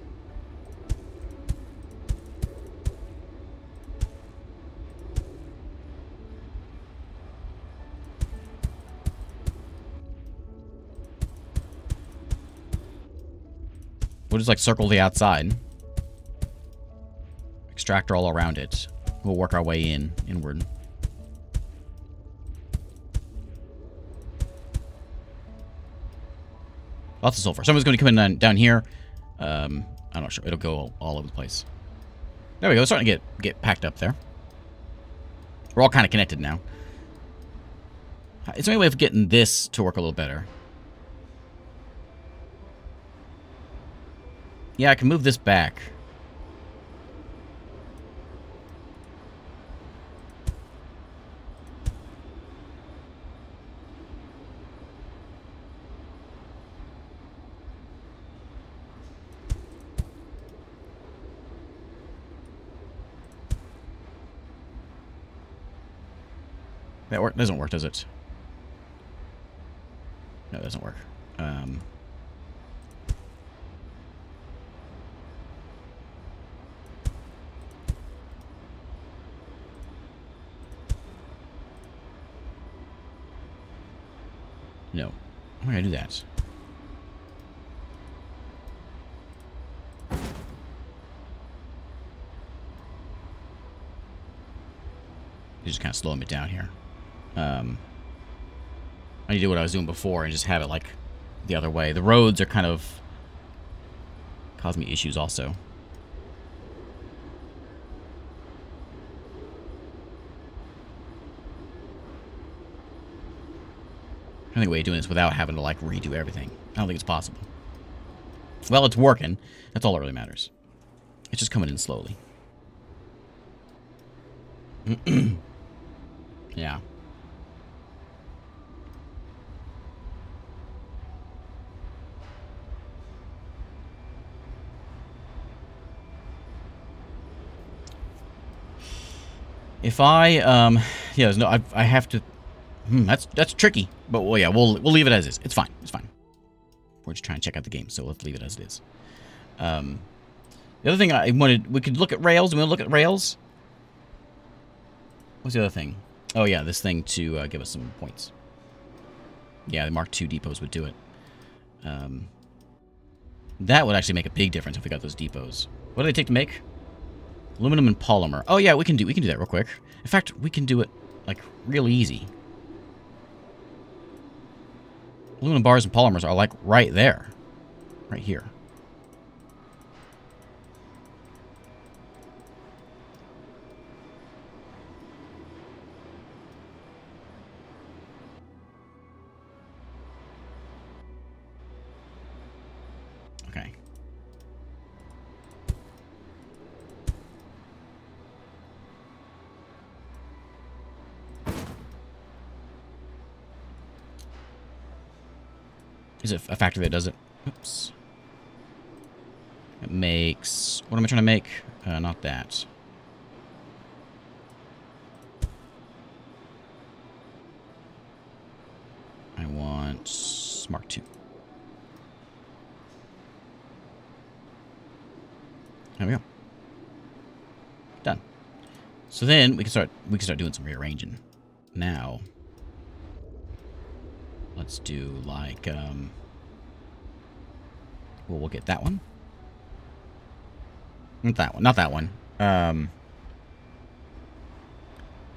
We'll just like circle the outside. Extractor all around it. We'll work our way inward. Lots of sulfur. Someone's going to come in down here. I'm not sure. It'll go all over the place. There we go. It's starting to get packed up there. We're all kind of connected now. Is there any way of getting this to work a little better? Yeah, I can move this back. That work doesn't work, does it? No, it doesn't work. No. How am I gonna do that? Just kind of slowing it down here. I need to do what I was doing before and just have it like the other way. The roads are kind of causing me issues also. I think a way of doing this without having to like redo everything. I don't think it's possible. Well, it's working. That's all that really matters. It's just coming in slowly. Yeah. If I, yeah, there's no, I have to, that's tricky. But, well, yeah, we'll leave it as is. It's fine. It's fine. We're just trying to check out the game, so let's leave it as it is. The other thing I wanted, we could look at rails. Do we want to look at rails? What's the other thing? Oh, yeah, this thing to give us some points. Yeah, the Mark II depots would do it. That would actually make a big difference if we got those depots. What do they take to make? Aluminum and polymer. Oh, yeah, we can do that real quick. In fact, we can do it, like, real easy. Aluminum bars and polymers are, like, right there. Right here. Okay. Is it a factory that does it? Oops. It makes... What am I trying to make? Not that. I want Mark II. There we go. Done. So then we can start doing some rearranging. Now, let's do like well, we'll get that one. Not that one. Not that one.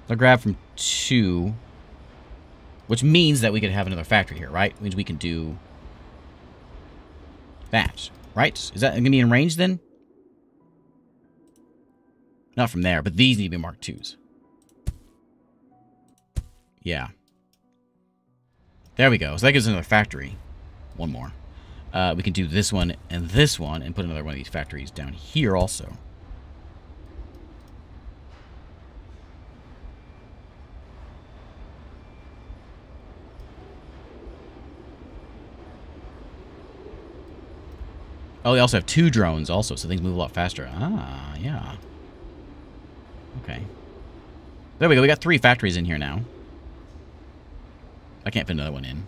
I'll grab from 2, which means that we could have another factory here, right? It means we can do that, right? Is that going to be in range then? Not from there, but these need to be Mark IIs. Yeah. There we go. So that gives us another factory. One more. We can do this one and put another one of these factories down here also. Oh, they also have 2 drones also, so things move a lot faster. Ah, yeah. Okay. There we go. We got 3 factories in here now. I can't fit another one in.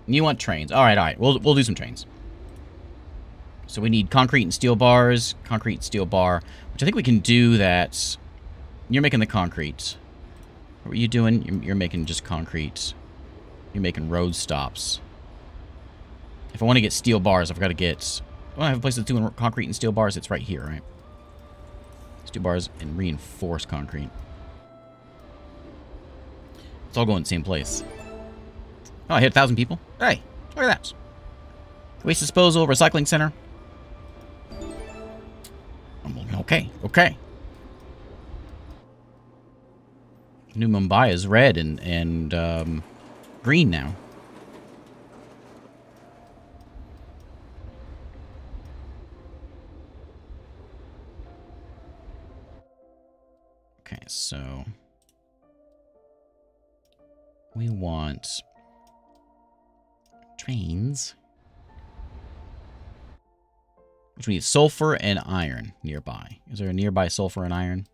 You want trains. All right. We'll do some trains. So we need concrete and steel bars. Concrete and steel bar, which I think we can do that. You're making the concrete. What are you doing? You're making just concrete. You're making road stops. If I want to get steel bars, I've got to get... Well, I have a place that's doing concrete and steel bars. It's right here, right? Steel bars and reinforced concrete. It's all going in the same place. Oh, I hit 1,000 people. Hey, look at that. Waste disposal, recycling center. Okay. New Mumbai is red and green now. Okay, so we want trains, which we need sulfur and iron nearby. Is there a nearby sulfur and iron?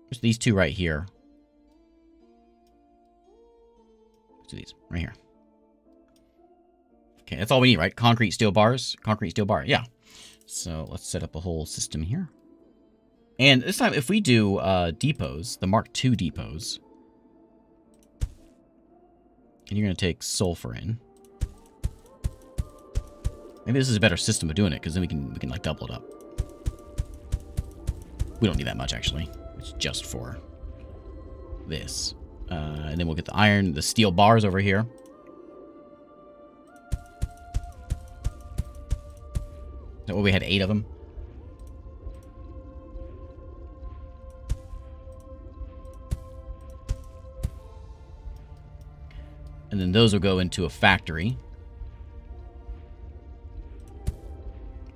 There's these 2 right here. Let's do these right here. Okay, that's all we need, right? Concrete, steel bars. Concrete, steel bar. Yeah. So let's set up a whole system here. And this time, if we do depots, the Mark II depots, and you're going to take sulfur in. Maybe this is a better system of doing it, because then we can like double it up. We don't need that much, actually. It's just for this. And then we'll get the steel bars over here. So we had 8 of them. And then those will go into a factory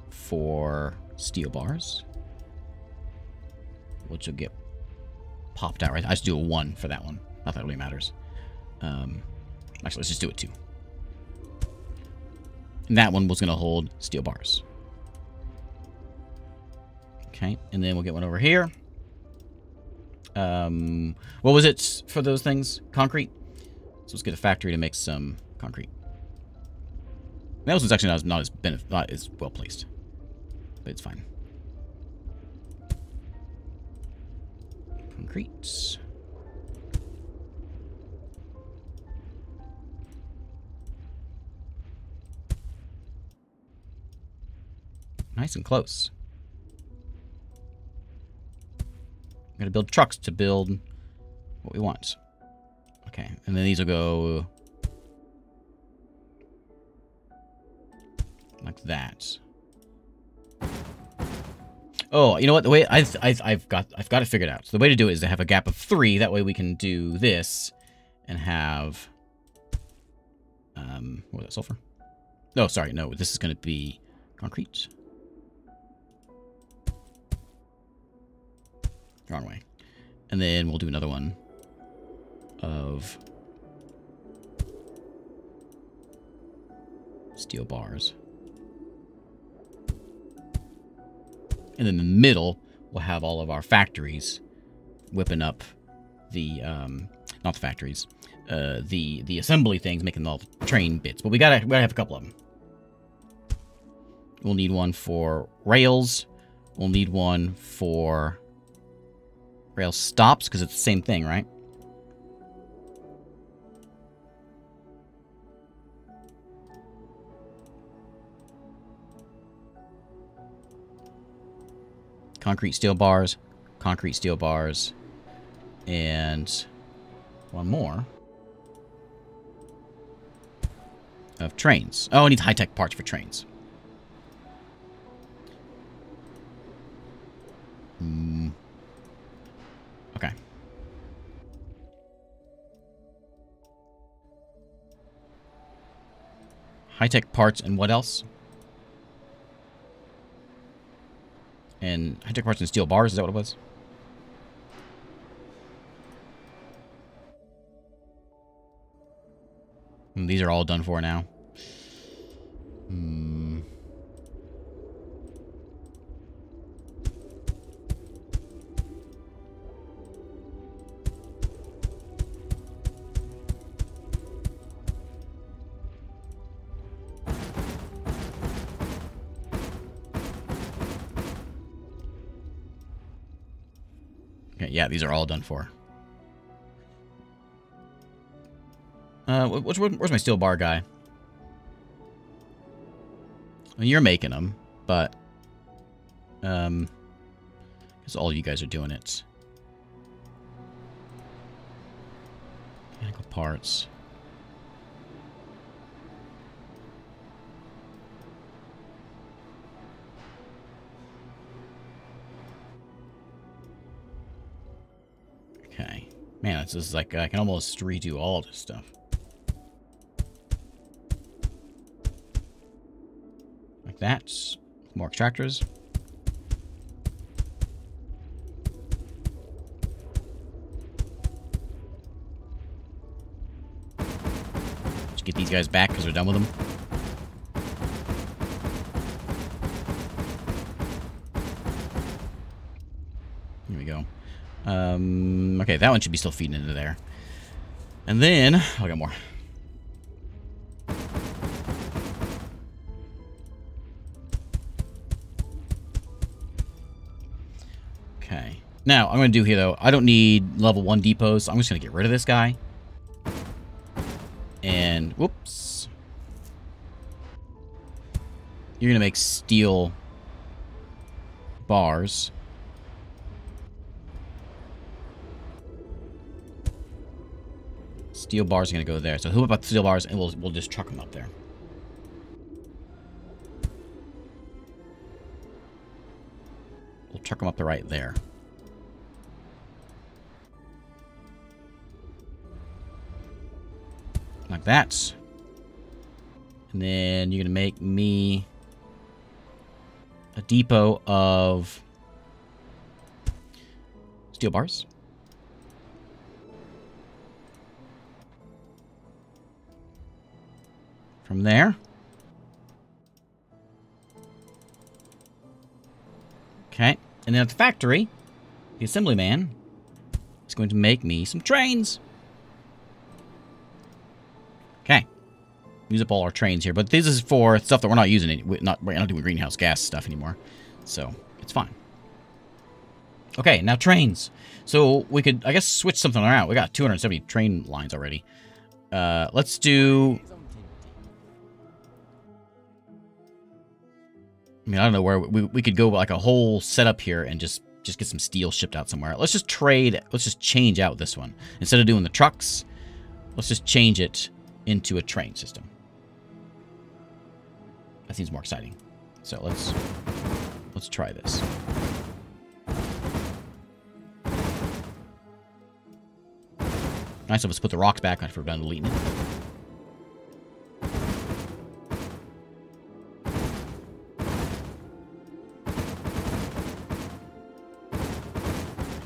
for steel bars, which will get popped out, right? I just do a 1 for that one. Not that it really matters. Actually, let's just do it 2. And that one was going to hold steel bars. Okay, and then we'll get one over here. What was it for those things? Concrete? So let's get a factory to make some concrete. That one's actually not as well placed, but it's fine. Concrete. Nice and close. I'm gonna build trucks to build what we want. Okay, and then these will go like that. Oh, you know what? The way I've got it figured out. So the way to do it is to have a gap of 3. That way we can do this and have what was that, sulfur? No, sorry, no. This is going to be concrete. Wrong way. And then we'll do another one of steel bars. And in the middle, we'll have all of our factories whipping up the, not the factories, the assembly things, making all the train bits. But we gotta have a couple of them. We'll need one for rails. We'll need one for rail stops, because it's the same thing, right? Concrete steel bars, and one more of trains. Oh, I need high-tech parts for trains. Okay. High-tech parts and what else? And high-tech parts and steel bars, is that what it was? And these are all done for now. Okay, yeah, these are all done for. Where's my steel bar guy? Well, you're making them, but I guess all you guys are doing it. Mechanical parts. Okay. Man, it's just like I can almost redo all this stuff. Like that. More extractors. Just get these guys back because we're done with them. Here we go. Okay, that one should be still feeding into there. And then, oh, I got more. Okay. Now, I'm going to do here, though, I don't need level 1 depots, so I'm just going to get rid of this guy. And, whoops. You're going to make steel bars. Steel bars are going to go there. So hoop up the steel bars, and we'll just truck them up there. We'll truck them up to right there. Like that. And then you're going to make me a depot of steel bars. From there. Okay. And then at the factory, the assembly man is going to make me some trains. Okay. Use up all our trains here. But this is for stuff that we're not using. We're not doing greenhouse gas stuff anymore. So, it's fine. Okay, now trains. So, we could, I guess, switch something around. We got 270 train lines already. Let's do... I mean, I don't know where we could go like a whole setup here and just get some steel shipped out somewhere. Let's just trade. Let's just change out this one. Instead of doing the trucks, let's just change it into a train system. That seems more exciting. So let's try this. Nice of us to put the rocks back after we're done deleting it.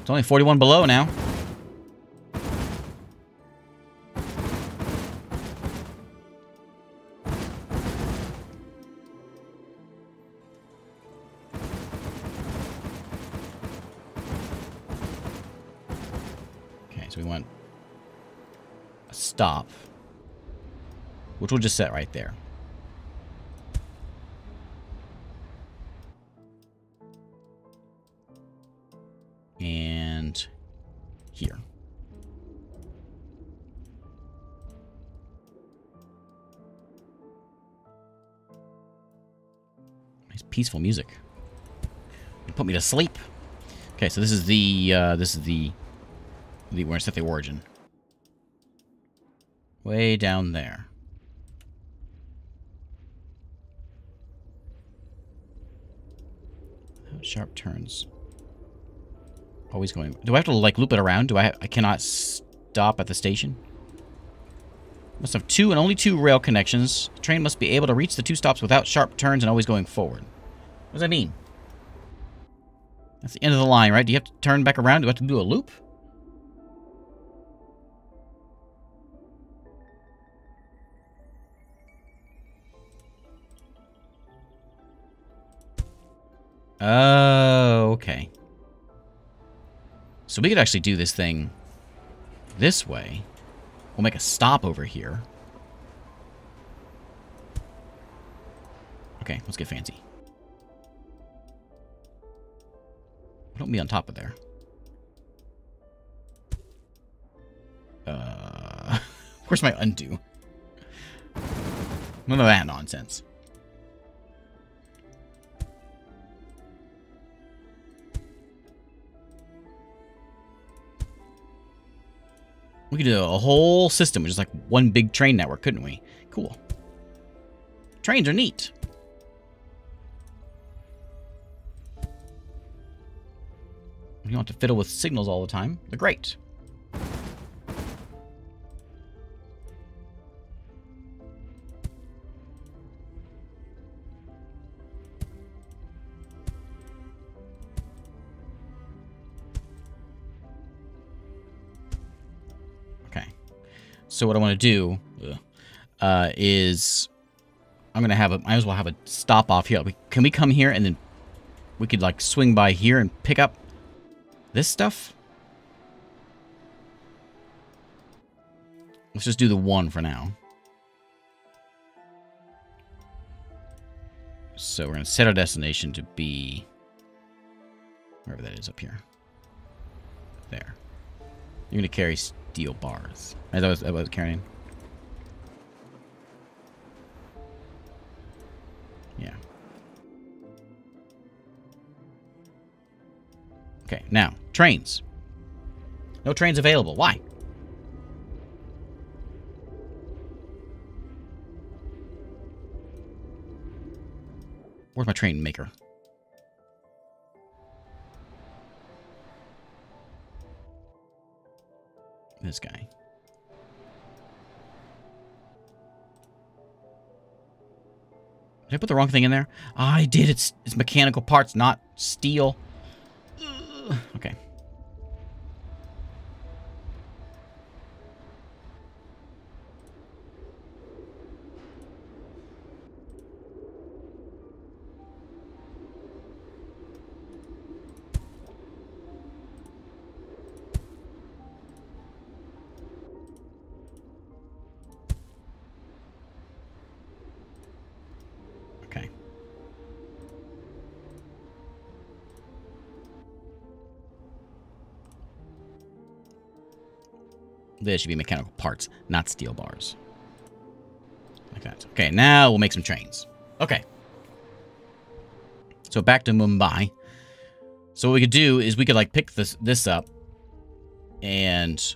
It's only 41 below now. Okay, so we want a stop, which we'll just set right there. And here. Nice peaceful music. You put me to sleep. Okay, so this is the we're gonna set the origin. Way down there. Sharp turns. Always going. Do I have to, like, loop it around? I cannot stop at the station? Must have two and only two rail connections. The train must be able to reach the two stops without sharp turns and always going forward. What does that mean? That's the end of the line, right? Do you have to turn back around? Do I have to do a loop? Oh, okay. So we could actually do this thing this way. We'll make a stop over here. Okay, let's get fancy. Don't be on top of there. Where's my undo? None of that nonsense. We could do a whole system, which is like one big train network, couldn't we? Cool. Trains are neat. You don't have to fiddle with signals all the time. They're great. So what I want to do is I'm gonna have a. I as well have a stop off here. Can we come here and then we could like swing by here and pick up this stuff? Let's just do the one for now. So we're gonna set our destination to be wherever that is up here. There. You're gonna carry steel bars. As I was carrying. Yeah. Okay, now, trains. No trains available. Why? Where's my train maker? This guy. Did I put the wrong thing in there? I did. It's mechanical parts, not steel. Ugh. Okay. Okay. This should be mechanical parts, not steel bars. Like that. Okay, now we'll make some trains. Okay. So back to Mumbai. So what we could do is we could like pick this up and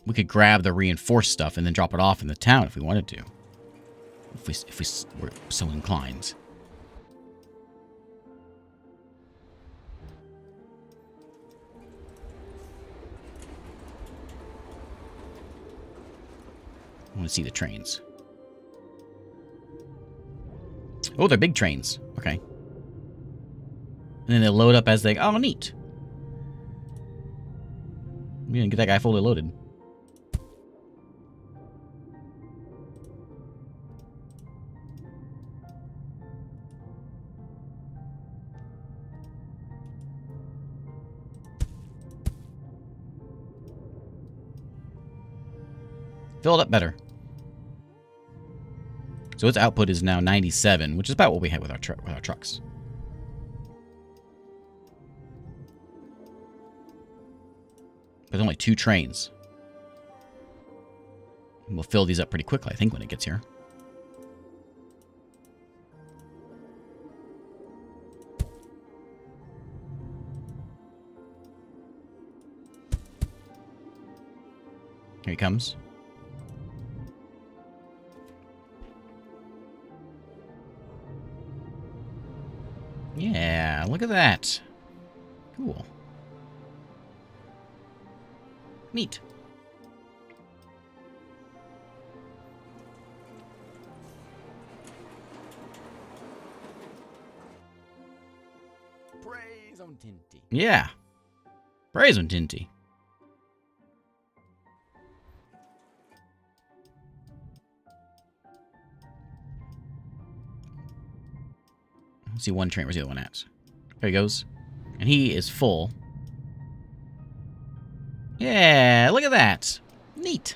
we could grab the reinforced stuff and then drop it off in the town if we wanted to. If we were so inclined. I want to see the trains. Oh, they're big trains. Okay. And then they load up as they... Oh, neat. We didn't get that guy fully loaded. Fill it up better. So its output is now 97, which is about what we had with our trucks. But only 2 trains. And we'll fill these up pretty quickly, I think, when it gets here. Here he comes. Yeah, look at that. Cool. Neat. Praise on Tinty. Yeah. Praise on Tinty. Let's see one train. Where's the other one at? There he goes. And he is full. Yeah, look at that. Neat.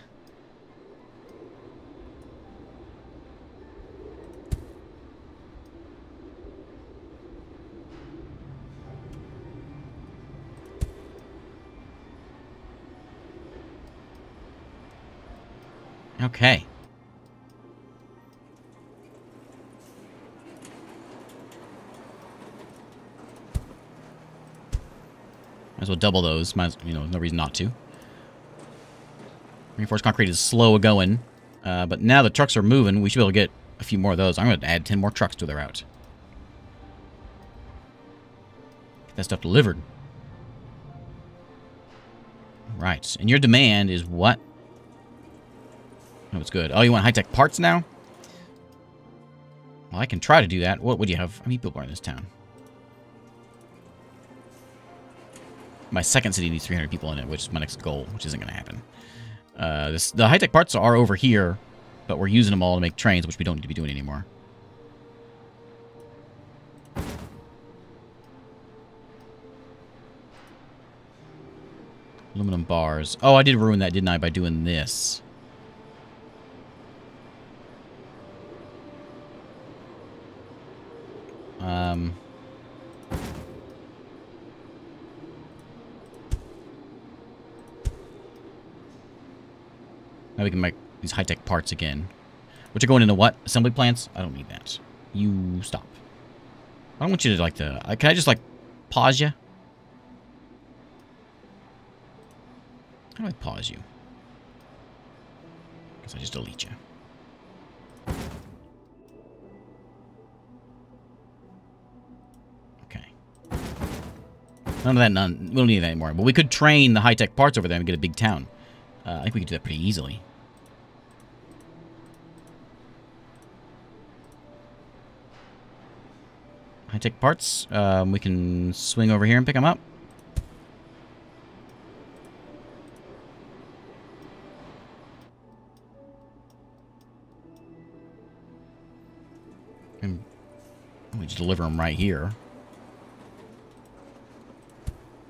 Okay. Might as well double those. No reason not to. Reinforced concrete is slow going, but now the trucks are moving. We should be able to get a few more of those. I'm going to add 10 more trucks to the route. Get that stuff delivered. Right. And your demand is what? Oh, it's good. Oh, you want high-tech parts now? Well, I can try to do that. What would you have? How many people are in this town? My second city needs 300 people in it, which is my next goal, which isn't going to happen. The high-tech parts are over here, but we're using them all to make trains, which we don't need to be doing anymore. Aluminum bars. Oh, I did ruin that, didn't I, by doing this? Now we can make these high-tech parts again. Which are going into what? Assembly plants? I don't need that. You stop. I don't want you to, like, can I just, like, pause you? How do I pause you? Because I just delete you. None of that, none. We don't need that anymore. But we could train the high-tech parts over there and get a big town. I think we could do that pretty easily. High-tech parts. We can swing over here and pick them up. And we just deliver them right here.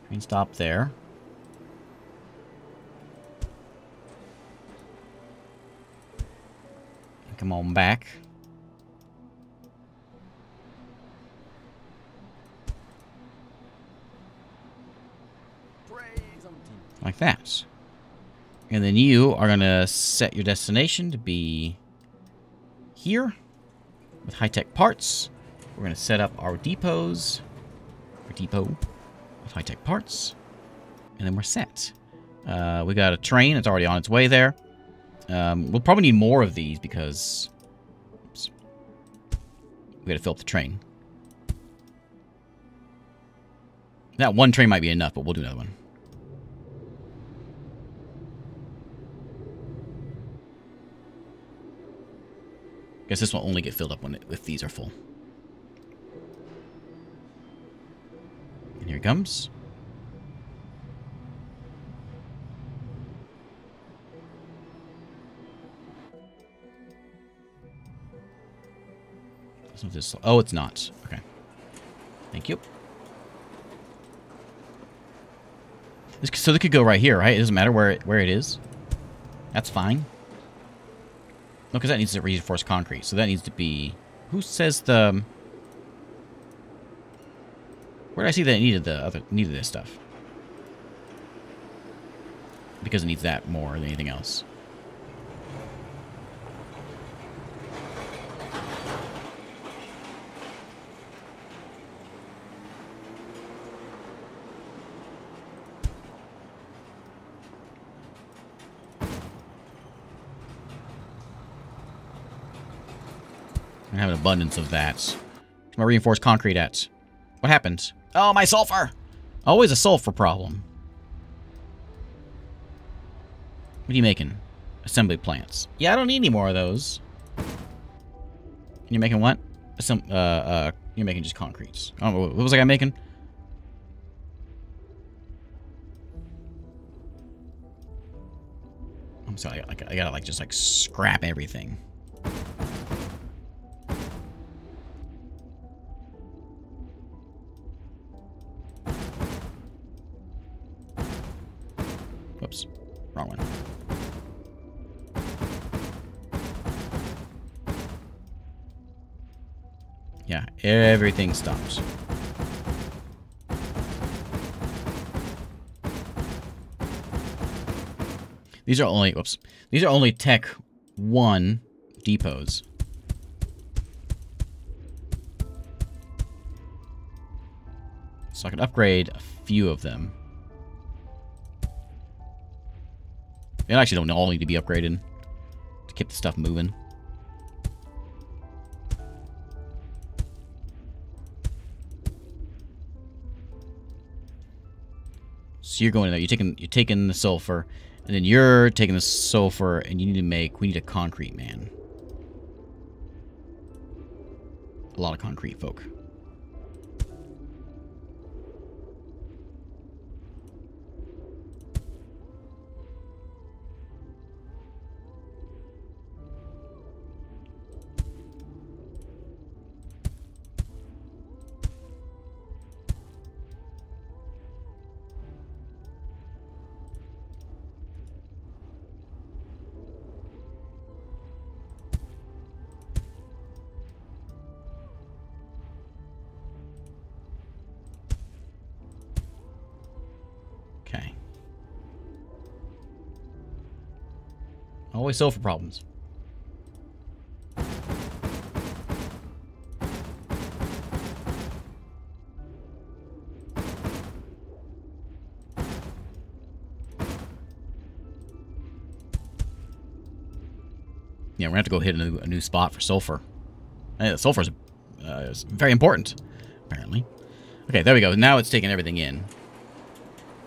Train stop there. Come on back. Like that. And then you are going to set your destination to be here with high-tech parts. We're going to set up our depots. Our depot with high-tech parts. And then we're set. We got a train. It's already on its way there. We'll probably need more of these because oops, we got to fill up the train. That one train might be enough, but we'll do another one. Guess this will only get filled up if these are full. And here he comes. Oh, it's not. Okay. Thank you. So they could go right here, right? It doesn't matter where it is. That's fine. No, because that needs to reinforce concrete. So that needs to be... Who says the... Where did I see that it needed this stuff? Because it needs that more than anything else. I have an abundance of that. Where's my reinforced concrete at? What happened? Oh, my sulfur! Always a sulfur problem. What are you making? Assembly plants. Yeah, I don't need any more of those. You're making what? You're making just concretes. Oh, what was I guy making? I'm sorry, I gotta like just scrap everything. Whoops. Wrong one. Yeah, everything stops. These are only, whoops. These are only Tech 1 depots. So I can upgrade a few of them. They actually don't all need to be upgraded to keep the stuff moving. So you're going in there, you're taking the sulfur, and then you're taking the sulfur, and we need a concrete man. A lot of concrete folk. Okay. Always sulfur problems. Yeah, we're gonna have to go hit a new spot for sulfur. Sulfur is very important, apparently. Okay, there we go. Now it's taking everything in.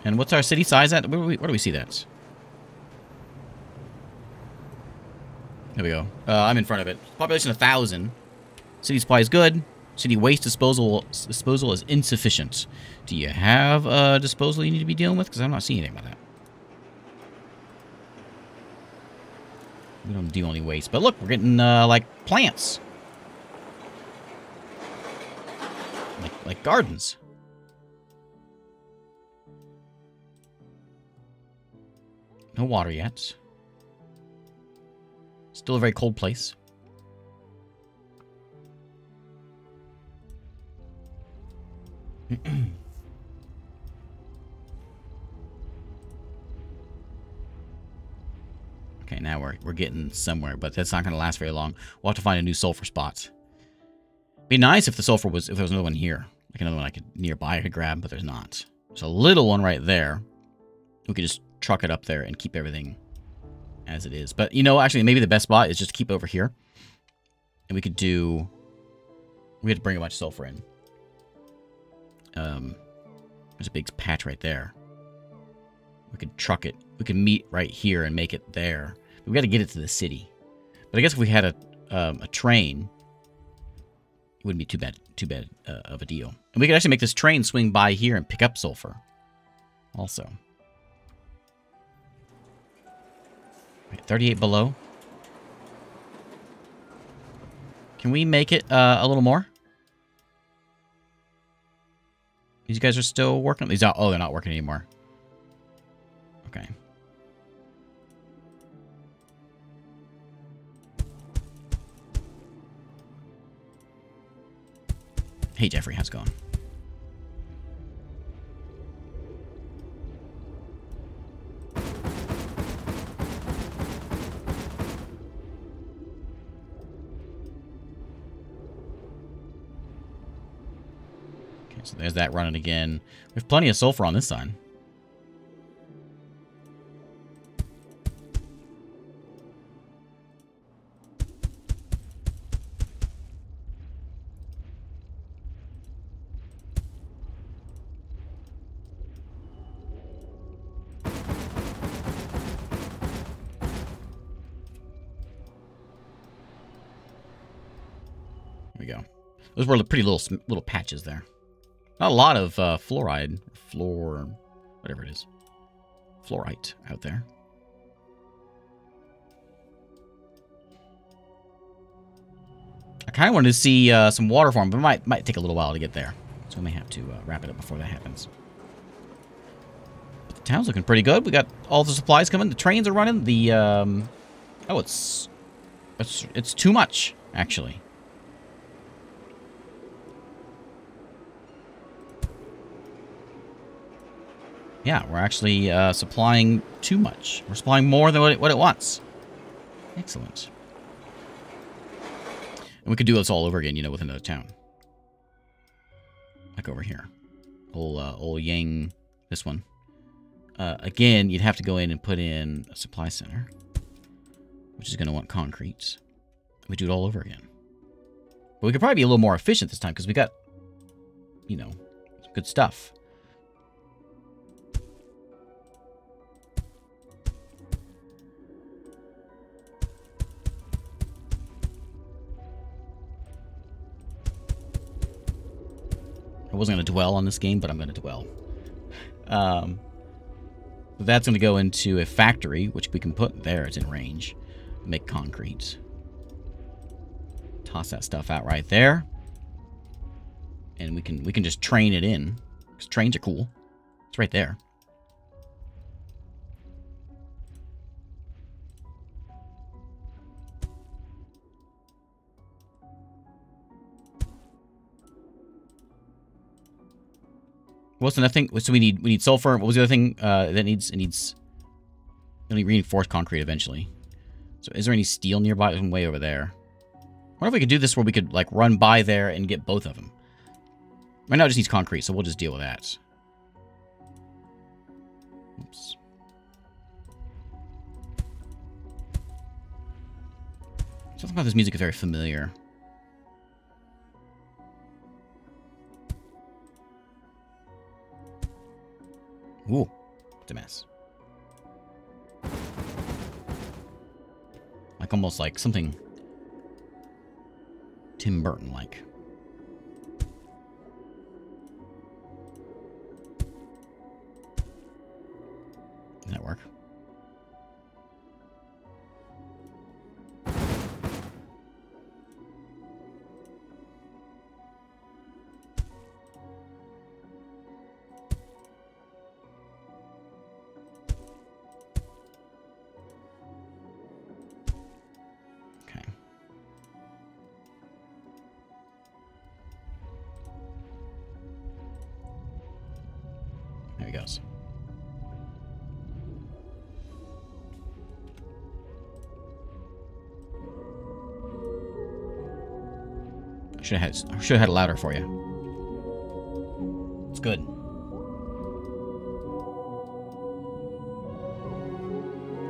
And what's our city size at? Where do we see that? There we go. I'm in front of it. Population 1,000. City supply is good. City waste disposal is insufficient. Do you have a disposal you need to be dealing with? Because I'm not seeing anything about that. We don't do any waste. But look, we're getting, like, plants. Like gardens. No water yet. Still a very cold place. Okay, now we're getting somewhere, but that's not going to last very long. We'll have to find a new sulfur spot. Be nice if the sulfur was, if there was another one here. Like another one I could, nearby I could grab, but there's not. There's a little one right there. We could just truck it up there and keep everything as it is. But, you know, actually, maybe the best spot is just to keep over here. And we could do... We had to bring a bunch of sulfur in. There's a big patch right there. We could truck it. We could meet right here and make it there. But we got to get it to the city. But I guess if we had a train, it wouldn't be too bad of a deal. And we could actually make this train swing by here and pick up sulfur. Also. 38 below. Can we make it a little more? These guys are still working on these. Oh, they're not working anymore. Okay. Hey, Jeffrey, how's it going? So there's that running again. We have plenty of sulfur on this side. There we go. Those were pretty little patches there. Not a lot of fluoride, whatever it is, fluorite out there. I kind of wanted to see some water farm, but it might take a little while to get there, so we may have to wrap it up before that happens. But the town's looking pretty good. We got all the supplies coming. The trains are running. The oh, it's too much actually. Yeah, we're actually supplying too much. We're supplying more than what it wants. Excellent. And we could do this all over again, you know, with another town. Like over here. Old Yang, this one. Again, you'd have to go in and put in a supply center. Which is going to want concrete. We do it all over again. But we could probably be a little more efficient this time, because we got, you know, good stuff. I wasn't going to dwell on this game, but I'm going to dwell. That's going to go into a factory, which we can put there. It's in range. Make concrete. Toss that stuff out right there. And we can just train it in. Because trains are cool. It's right there. What's another thing? So we need sulfur. What was the other thing that needs? It needs reinforced concrete eventually. So is there any steel nearby? There's way over there. I wonder if we could do this where we could like run by there and get both of them. Right now it just needs concrete, so we'll just deal with that. Oops. Something about this music is very familiar. Ooh, it's a mess. Like almost like something Tim Burton-like. Does that work? There he goes. I should have had a ladder for you. It's good.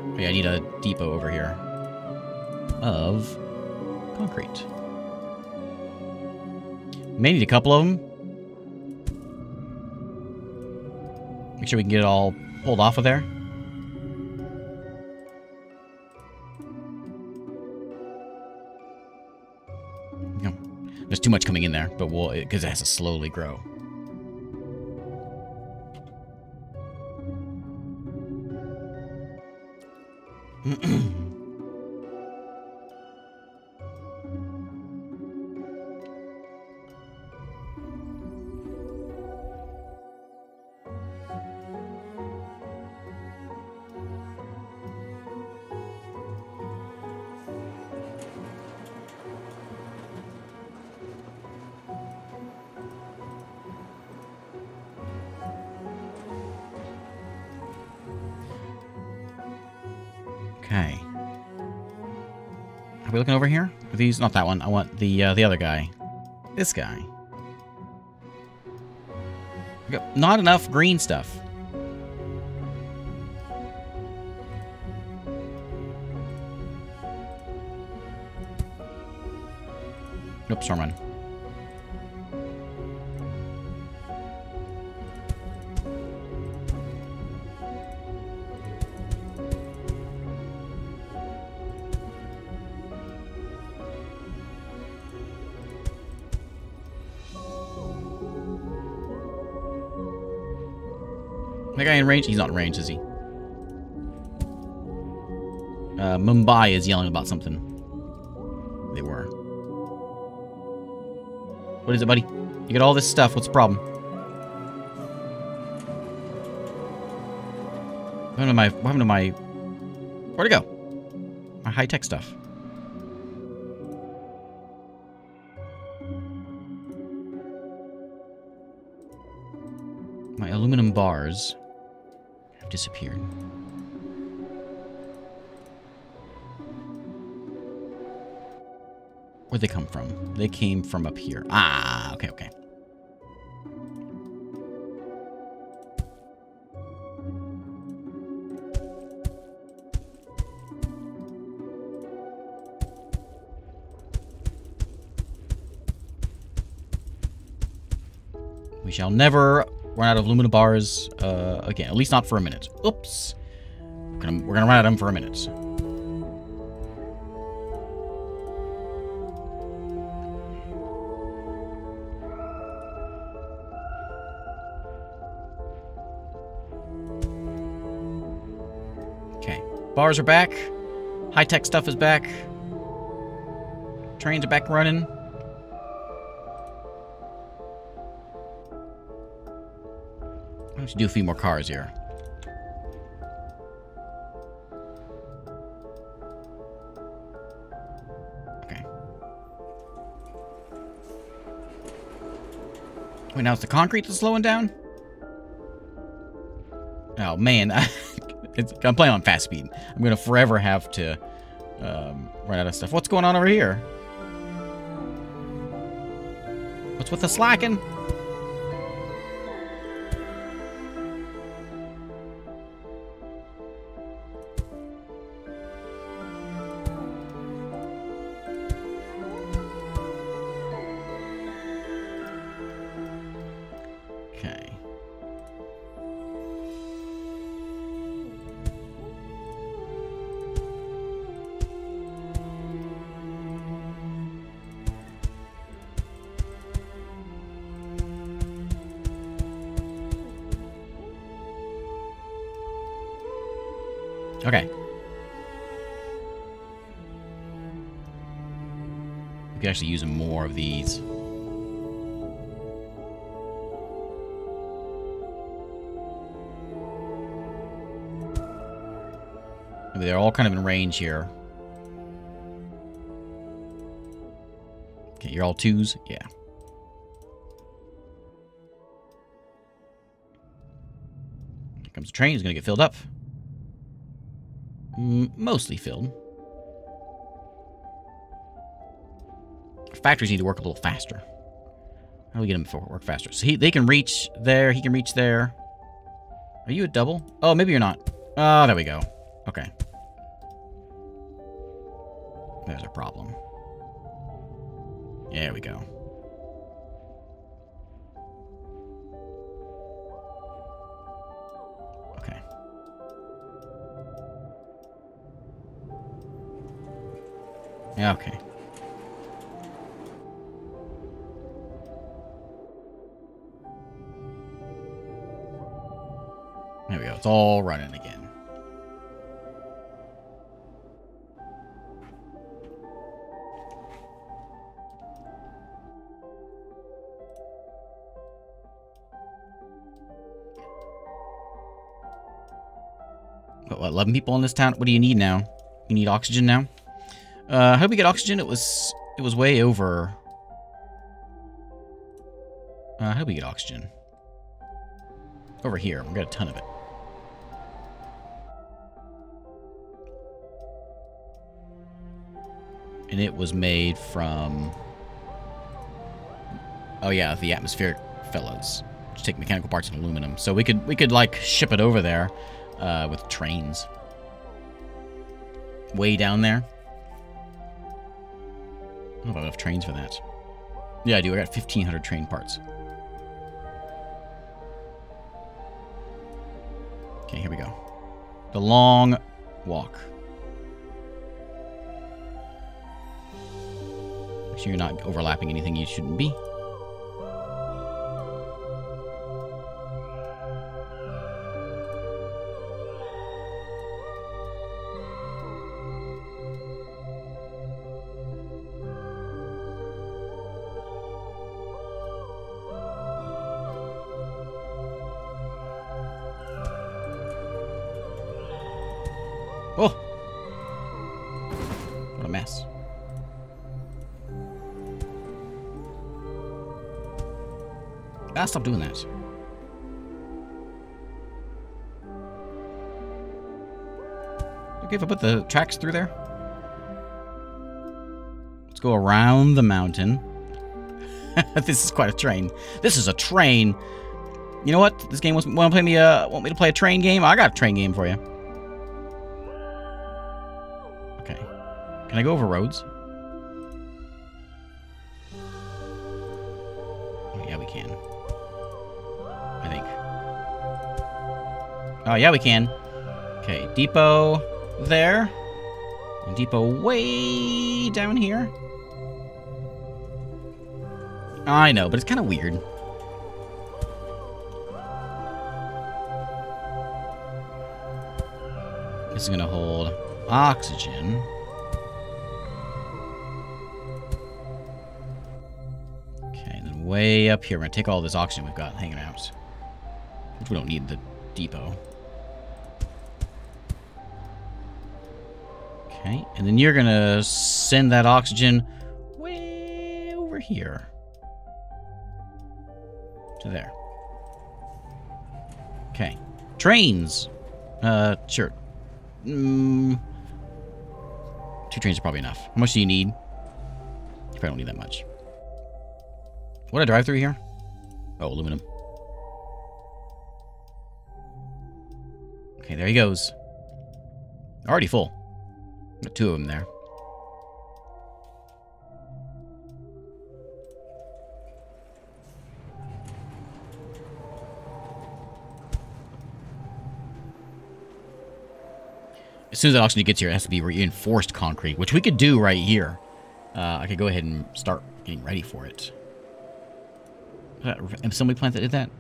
Oh, yeah, I need a depot over here of concrete. May need a couple of them. Make sure we can get it all pulled off of there. No, there's too much coming in there, but we'll, because it has to slowly grow. Okay. Are we looking over here? Are these not that one? I want the other guy. This guy. We got not enough green stuff. Oops, wrong one. That guy in range? He's not in range, is he? Mumbai is yelling about something. They were. What is it, buddy? You got all this stuff. What's the problem? What happened to my... Where'd it go? My high-tech stuff. My aluminum bars have disappeared. Where'd they come from? They came from up here. Ah, okay, okay. We shall never run out of aluminum bars again. At least not for a minute. Oops. We're gonna run out of them for a minute. Okay. Bars are back. High-tech stuff is back. Trains are back running. Why don't you do a few more cars here? Okay. Wait, now it's the concrete that's slowing down? Oh, man. I'm playing on fast speed. I'm going to forever have to run out of stuff. What's going on over here? What's with the slacking? Okay. We could actually use more of these. Maybe they're all kind of in range here. Okay, you're all 2s? Yeah. Here comes the train. It's going to get filled up. Mostly filled. Factories need to work a little faster. How do we get them to work faster? So they can reach there. He can reach there. Are you a double? Oh, maybe you're not. Oh, there we go. Okay. There's our problem. There we go. Okay. Okay. There we go. It's all running again. What, 11 people in this town? What do you need now? You need oxygen now? How did we get oxygen? It was way over. How did we get oxygen? Over here. We got a ton of it. And it was made from... Oh yeah, the atmospheric fellows. Just take mechanical parts and aluminum. So we could like ship it over there with trains. Way down there. I don't know if I have enough trains for that. Yeah, I do. I got 1,500 train parts. Okay, here we go. The long walk. Make sure you're not overlapping anything you shouldn't be. Oh! What a mess. Ah, stop doing that. Okay if I put the tracks through there? Let's go around the mountain. This is quite a train. This is a train. You know what? This game want me to play a train game? I got a train game for you. Okay. Can I go over roads? Oh, yeah, we can. I think. Oh, yeah, we can. Okay, depot there. And depot way down here. I know, but it's kind of weird. This is going to hold oxygen. Okay, and then way up here, we're going to take all this oxygen we've got hanging out. Which we don't need the depot. Okay, and then you're going to send that oxygen way over here. To there. Okay. Trains. Sure. 2 trains are probably enough. How much do you need? You probably don't need that much. What did I drive through here? Oh, aluminum. Okay, there he goes. Already full. Got 2 of them there. As soon as that oxygen gets here, it has to be reinforced concrete, which we could do right here. I could go ahead and start getting ready for it. Was that an assembly plant that did that?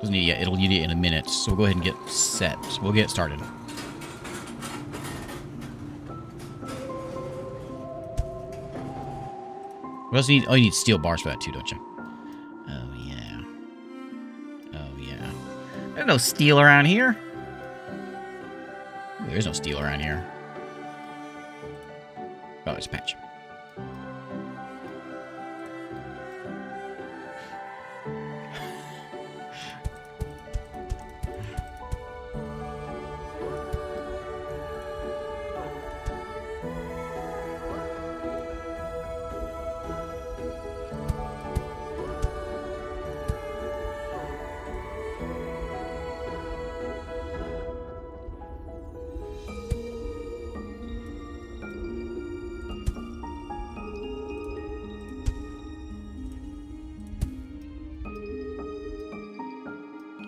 Doesn't need it yet. It'll need it in a minute. So we'll go ahead and get set. We'll get started. What else do you need? Oh, you need steel bars for that too, don't you? Oh, yeah. Oh, yeah. There's no steel around here. Ooh, there's no steel around here. Oh, there's a patch.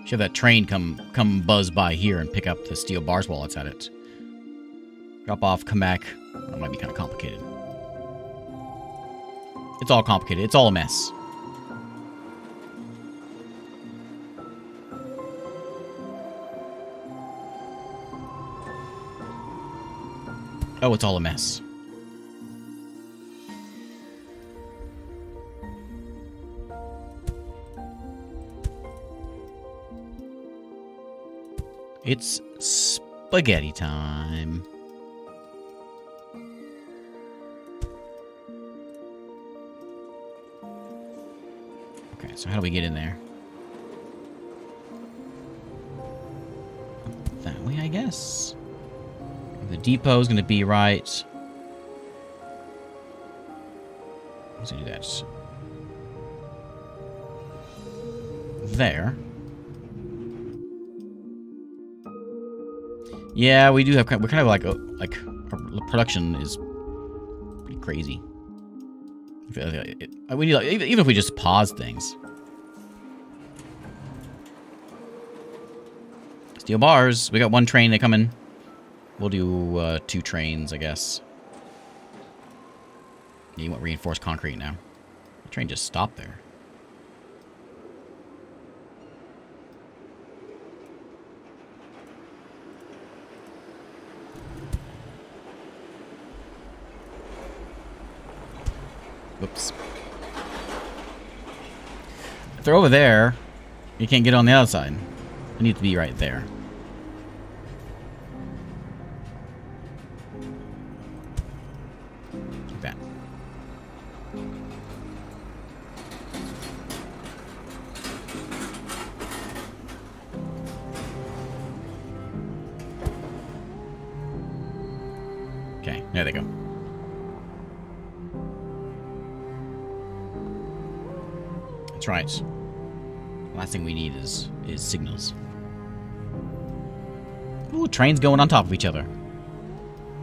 Should have that train come buzz by here and pick up the steel bars while it's at it. Drop off, come back. That might be kind of complicated. It's all complicated. It's all a mess. Oh, it's all a mess. It's spaghetti time. Okay, so how do we get in there? That way, I guess. The depot is going to be right. Let's do that. There. Yeah, we do have. We're kind of like our production is pretty crazy. We need, even if we just pause things. Steel bars. We got one train that coming. We'll do 2 trains, I guess. Yeah, you want reinforced concrete now. The train just stopped there. Whoops. If they're over there, you can't get on the outside. They need to be right there. Like that. Okay, there they go. That's right. Last thing we need is signals. Ooh, trains going on top of each other.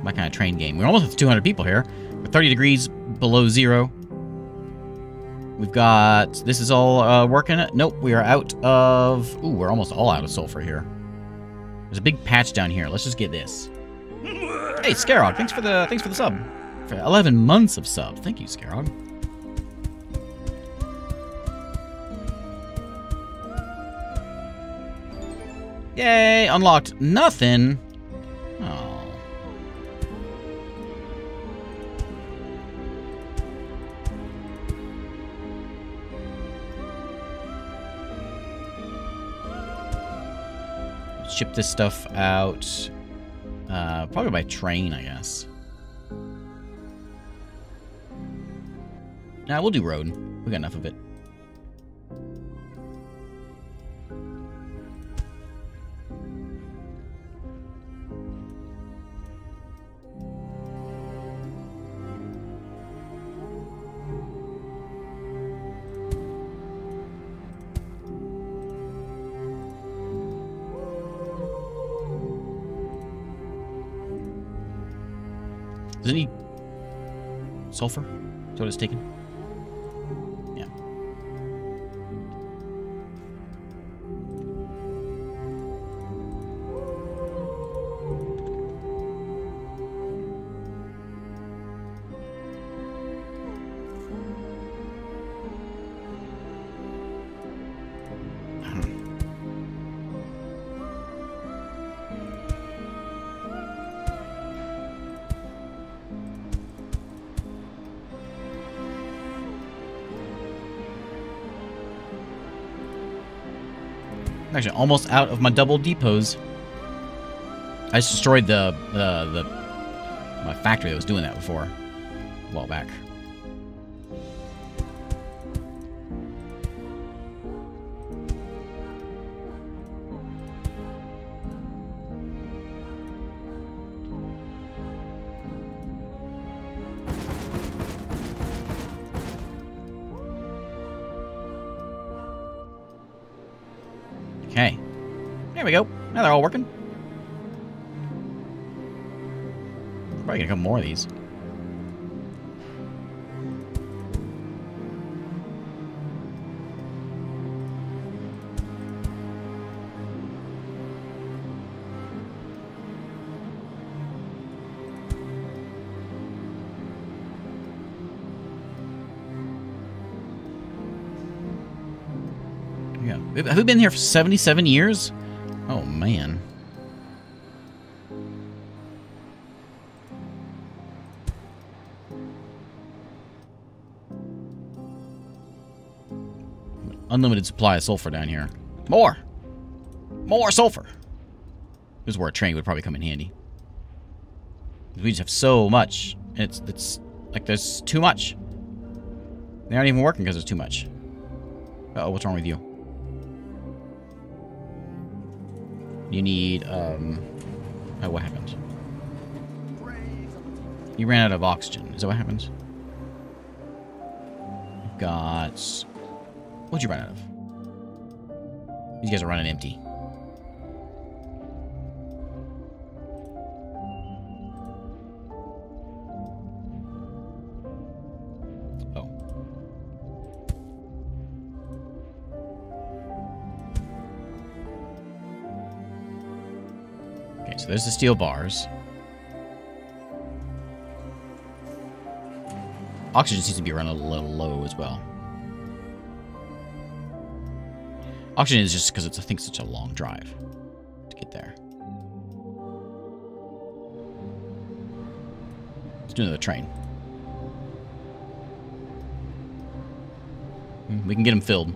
My kind of train game. We're almost at 200 people here. We're 30 degrees below zero. We've got... This is all working. Nope, we are out of... Ooh, we're almost all out of sulfur here. There's a big patch down here. Let's just get this. Hey, Scarog, thanks for the sub. For 11 months of sub. Thank you, Scarog. Yay! Unlocked nothing. Oh. Ship this stuff out. Probably by train, I guess. Nah, we'll do road. We got enough of it. Does it need sulfur? Is that what it's taking? Yeah. Actually, almost out of my double depots. I just destroyed my factory that was doing that before. A while back. Okay. There we go. Now they're all working. Probably gonna come more of these. Yeah. Have we been here for 77 years? Oh, man. Unlimited supply of sulfur down here. More! More sulfur! This is where a train would probably come in handy. We just have so much. It's like there's too much. They aren't even working because there's too much. Uh-oh, what's wrong with you? You need, oh, what happened? You ran out of oxygen. Is that what happened? You've got... What'd you run out of? These guys are running empty. Oh. Okay, so there's the steel bars. Oxygen seems to be running a little low as well. Oxygen is just because it's, I think, such a long drive to get there. Let's do another train. We can get them filled.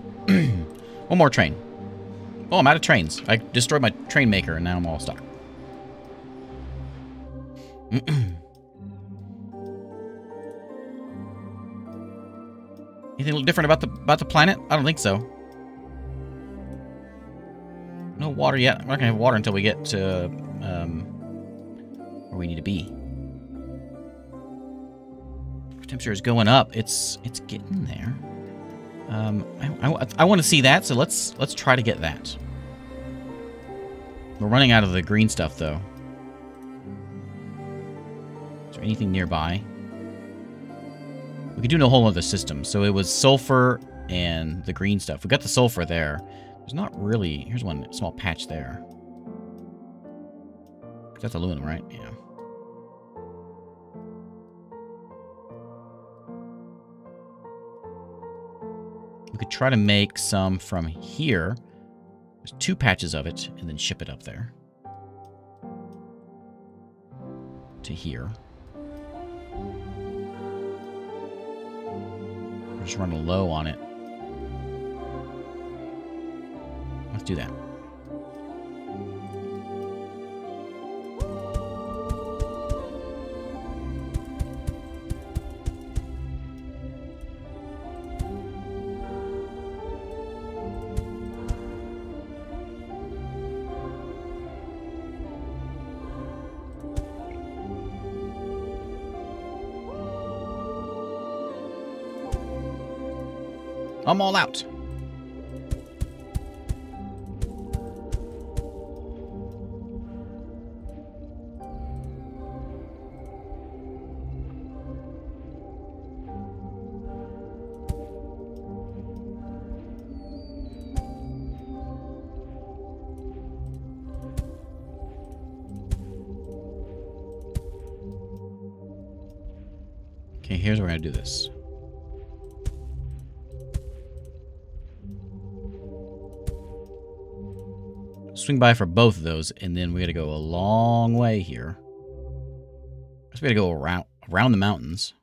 One more train. Oh, I'm out of trains. I destroyed my train maker, and now I'm all stuck. Anything different about the planet? I don't think so. No water yet. We're not gonna have water until we get to where we need to be. Temperature is going up. It's getting there. I want to see that, so let's try to get that. We're running out of the green stuff though. Is there anything nearby? We could do a whole other system. So it was sulfur and the green stuff. We got the sulfur there. There's not really... Here's one small patch there. That's aluminum, right? Yeah. We could try to make some from here. There's 2 patches of it, and then ship it up there. To here. We're just running low on it. Let's do that. I'm all out. Okay, here's where we're going to do this. Swing by for both of those, and then we got to go a long way here. So we got to go around the mountains.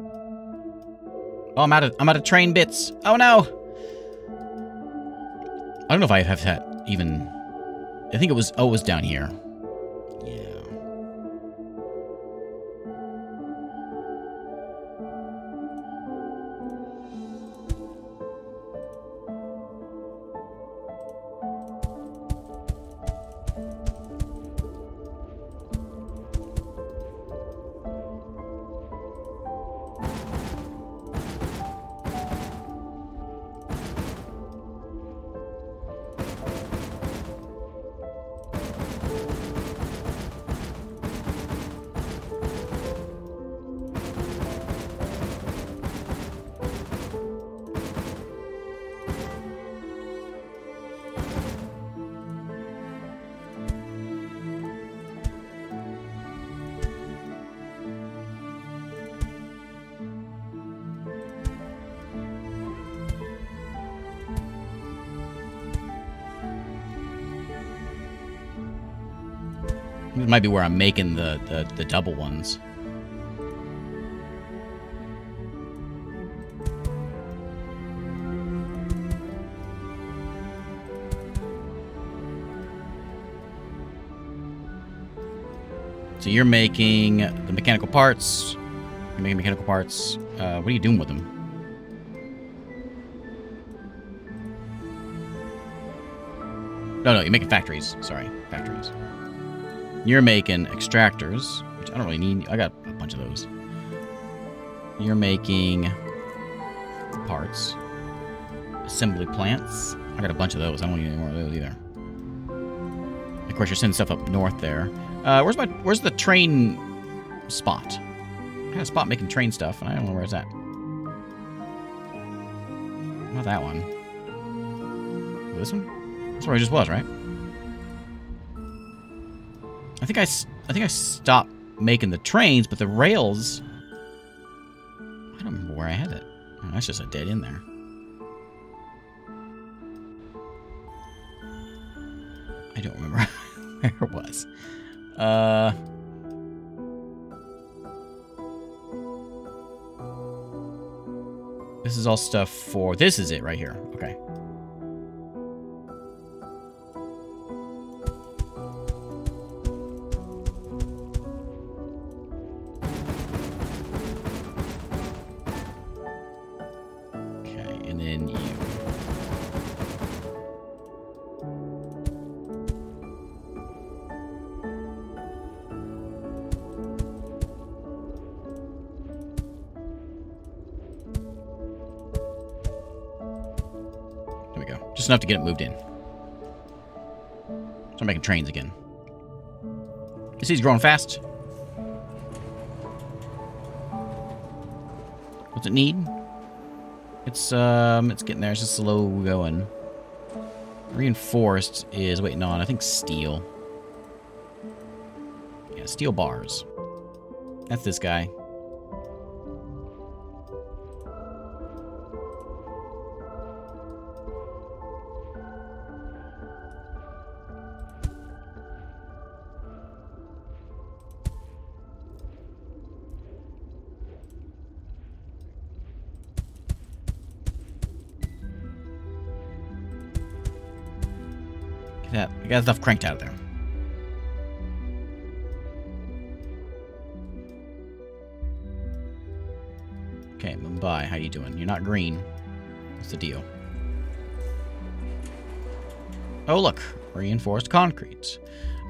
Oh, I'm out of train bits. Oh no! I don't know if I have that even... I think it was... Oh, it was down here. Yeah. It might be where I'm making the double ones. So you're making the mechanical parts. You're making mechanical parts. What are you doing with them? No, you're making factories. Sorry, factories. You're making extractors, which I don't really need. I got a bunch of those. You're making parts. Assembly plants. I got a bunch of those. I don't need any more of those either. Of course, you're sending stuff up north there. Where's the train spot? I got a spot making train stuff, and I don't know where it's at. Not that one. This one? That's where I just was, right? I think I stopped making the trains, but the rails... I don't remember where I had it. Oh, that's just a dead end there. I don't remember where it was. This is all stuff for... This is it right here. Okay. Just enough to get it moved in. Start making trains again. You see he's growing fast. What's it need? It's getting there. It's just slow going. Reinforced is waiting on, I think, steel. Yeah, steel bars. That's this guy. I got stuff cranked out of there. Okay, Mumbai, how you doing? You're not green. What's the deal? Oh, look. Reinforced concrete.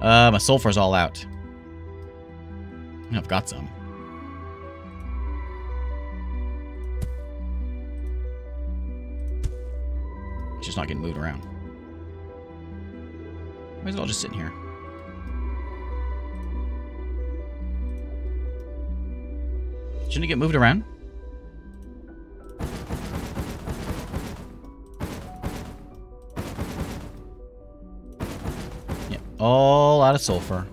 My sulfur's all out. I've got some. It's just not getting moved around. Might as well just sit in here. Shouldn't it get moved around? Yep, all out of sulfur.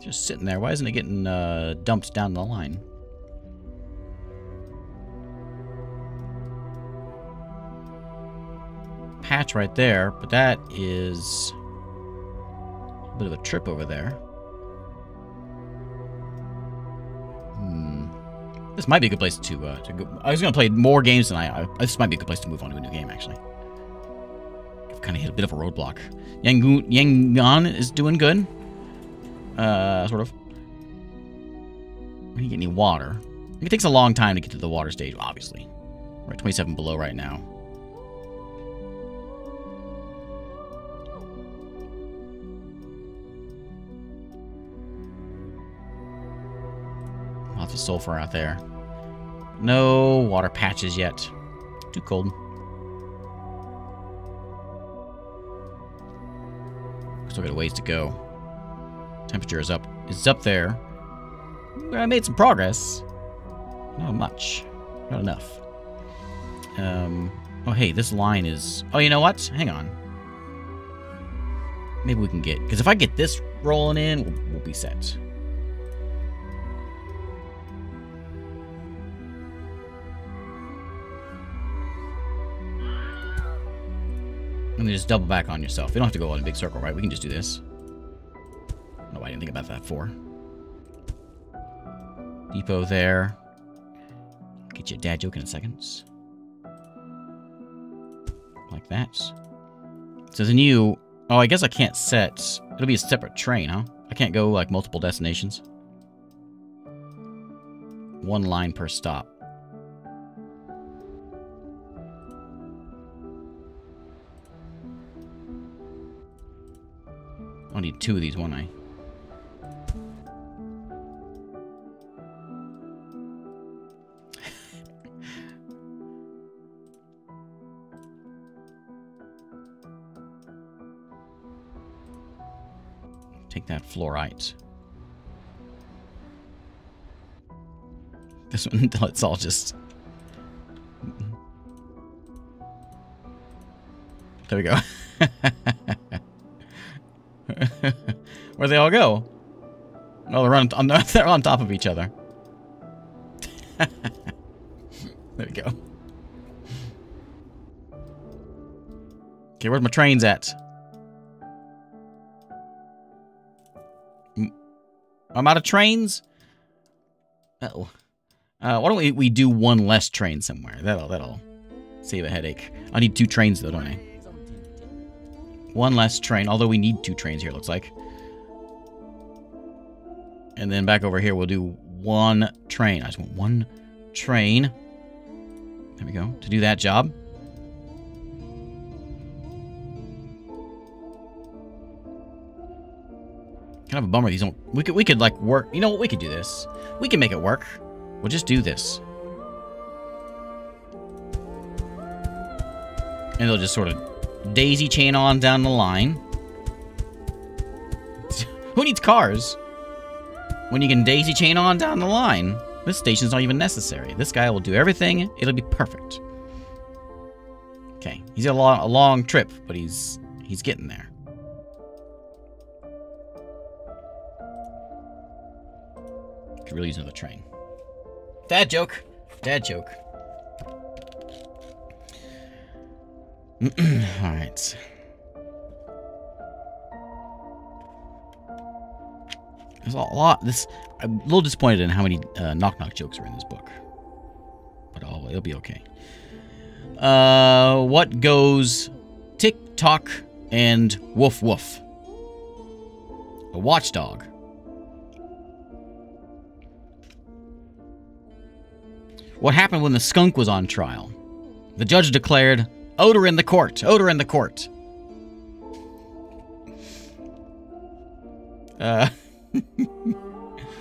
Just sitting there. Why isn't it getting dumped down the line? Patch right there, but that is a bit of a trip over there. This might be a good place to go. I was going to play more games tonight. This might be a good place to move on to a new game, actually. I've kind of hit a bit of a roadblock. Yangon is doing good. Sort of. We didn't get any water. It takes a long time to get to the water stage, obviously. We're at 27 below right now. Lots of sulfur out there. No water patches yet. Too cold. Still got a ways to go. Temperature is up. It's up there. I made some progress. Not much. Not enough. Oh, hey, this line is... Oh, you know what? Hang on. Maybe we can get... Because if I get this rolling in, we'll be set. And then just double back on yourself. You don't have to go on a big circle, right? We can just do this. No, I didn't think about that before. Depot there. Get you a dad joke in a second. Like that. So then you... Oh, I guess I can't set... It'll be a separate train, huh? I can't go, like, multiple destinations. One line per stop. I'll need 2 of these, won't I? Take that fluorite. This one, it's all just... There we go. Where'd they all go? Oh, they're on top of each other. There we go. Okay, where's my trains at? I'm out of trains? Uh-oh. Why don't we do one less train somewhere? That'll save a headache. I need 2 trains though, don't I? One less train, although we need 2 trains here, it looks like. And then back over here, we'll do 1 train. I just want 1 train. There we go. To do that job. Kind of a bummer these don't... We could like work... You know what? We could do this. We can make it work. We'll just do this. And they'll just sort of daisy chain on down the line. Who needs cars? When you can daisy chain on down the line. This station's not even necessary. This guy will do everything. It'll be perfect. Okay. He's got a long trip, but he's getting there. Could really use another train. Dad joke. Dad joke. Alright. There's a lot. I'm a little disappointed in how many knock-knock jokes are in this book. But it'll be okay. What goes tick-tock and woof-woof? A watchdog. What happened when the skunk was on trial? The judge declared, odor in the court, odor in the court.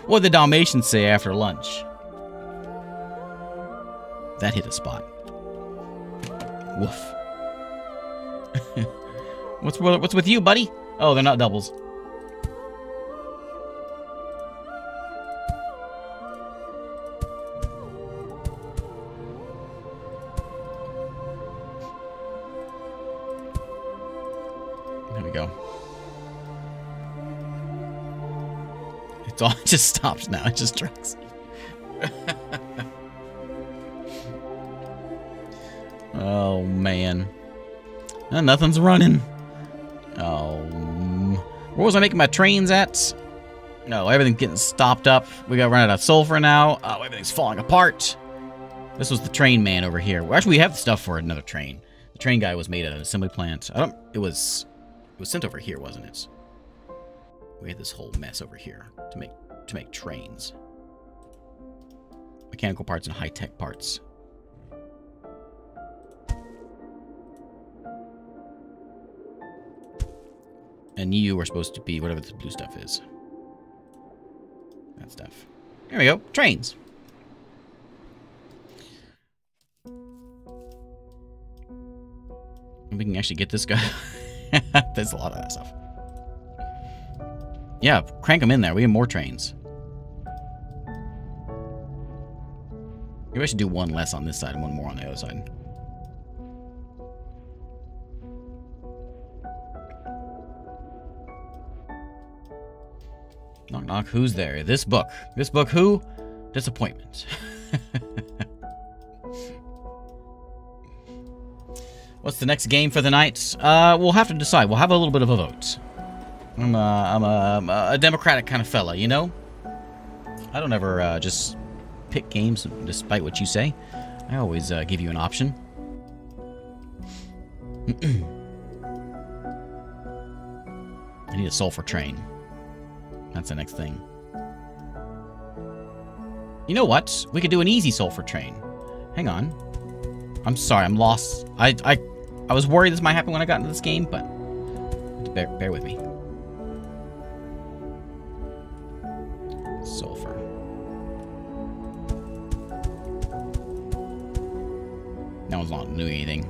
What did the Dalmatians say after lunch? That hit a spot. Woof. What's with you, buddy? Oh, they're not doubles. There we go. It just stops now. It just tracks. Oh, man. Nothing's running. Oh. Where was I making my trains at? No, everything's getting stopped up. We got to run out of sulfur now. Oh, everything's falling apart. This was the train man over here. Well, actually, we have the stuff for another train. The train guy was made at an assembly plant. It was sent over here, wasn't it? We had this whole mess over here to make trains. Mechanical parts and high-tech parts. And you are supposed to be whatever this blue stuff is. That stuff. There we go. Trains. We can actually get this guy. There's a lot of that stuff. Yeah, crank them in there. We have more trains. Maybe I should do one less on this side and one more on the other side. Knock, knock. Who's there? This book. This book who? Disappointment. What's the next game for the night? We'll have to decide. We'll have a little bit of a vote. I'm a democratic kind of fella, you know? I don't ever just pick games despite what you say. I always give you an option. I need a sulfur train. That's the next thing. You know what? We could do an easy sulfur train. Hang on. I'm sorry, I'm lost. I was worried this might happen when I got into this game, but bear with me. Sulfur. No one's not doing anything.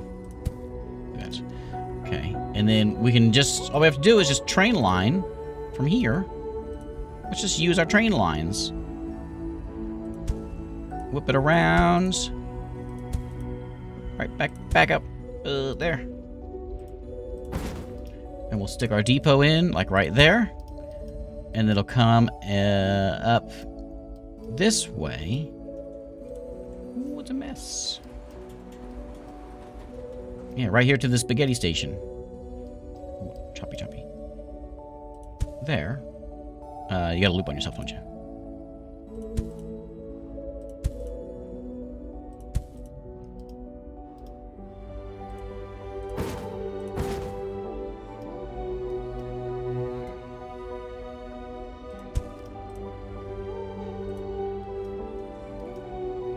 Good. Okay. And then we can just, all we have to do is just train line from here. Let's just use our train lines. Whip it around. Right, back up. There. And we'll stick our depot in, like right there. And it'll come up this way. Ooh, it's a mess. Yeah, right here to the spaghetti station. Ooh, choppy. There. You got a loop on yourself, don't you?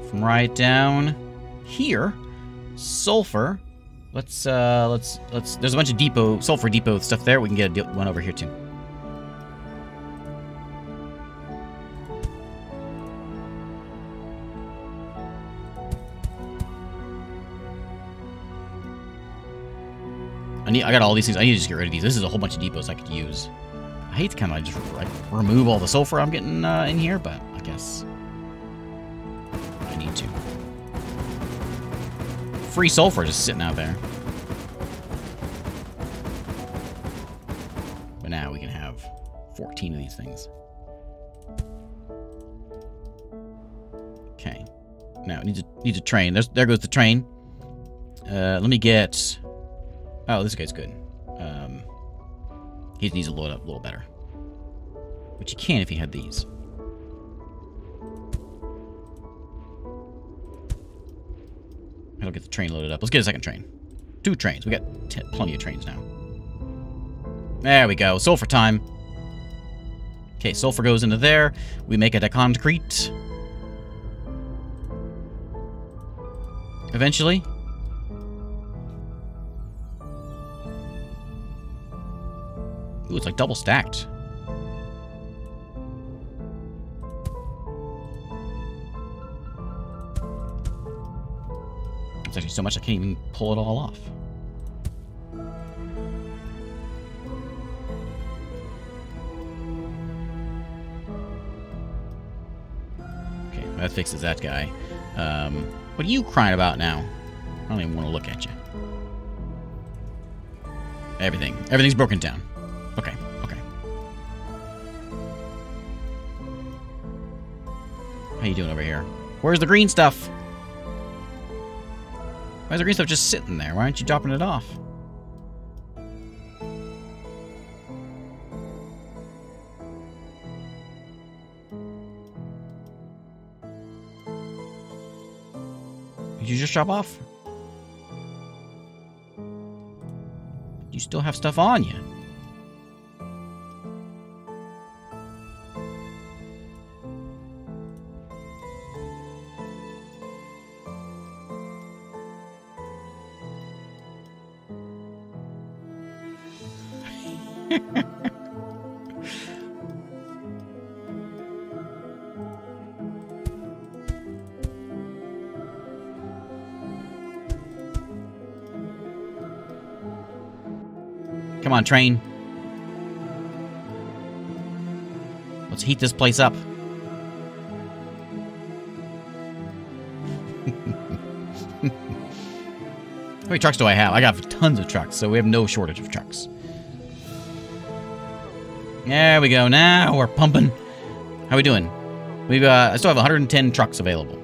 From right down here, sulfur. Let's there's a bunch of sulfur depot stuff there. We can get one over here too. I got all these things. I need to just get rid of these. This is a whole bunch of depots I could use. I hate to kind of just like remove all the sulfur I'm getting in here, but I guess I need to. Free sulfur just sitting out there. But now we can have 14 of these things. Okay. Now it needs a train. There goes the train. Let me get. Oh, this guy's good. He needs to load up a little better. Which you can if you had these. I'll get the train loaded up. Let's get a second train. 2 trains. We got plenty of trains now. There we go. Sulfur time. Okay, sulfur goes into there. We make it a concrete. Eventually. Ooh, it's like double stacked. It's actually so much I can't even pull it all off. Okay, that fixes that guy. What are you crying about now? I don't even want to look at you. Everything's broken down. Okay. How you doing over here? Where's the green stuff? Why is the green stuff just sitting there? Why aren't you dropping it off? Did you just drop off? You still have stuff on you. Come on, train. Let's heat this place up. How many trucks do I have? I got tons of trucks, so we have no shortage of trucks. There we go. Now we're pumping. How we doing? I still have 110 trucks available.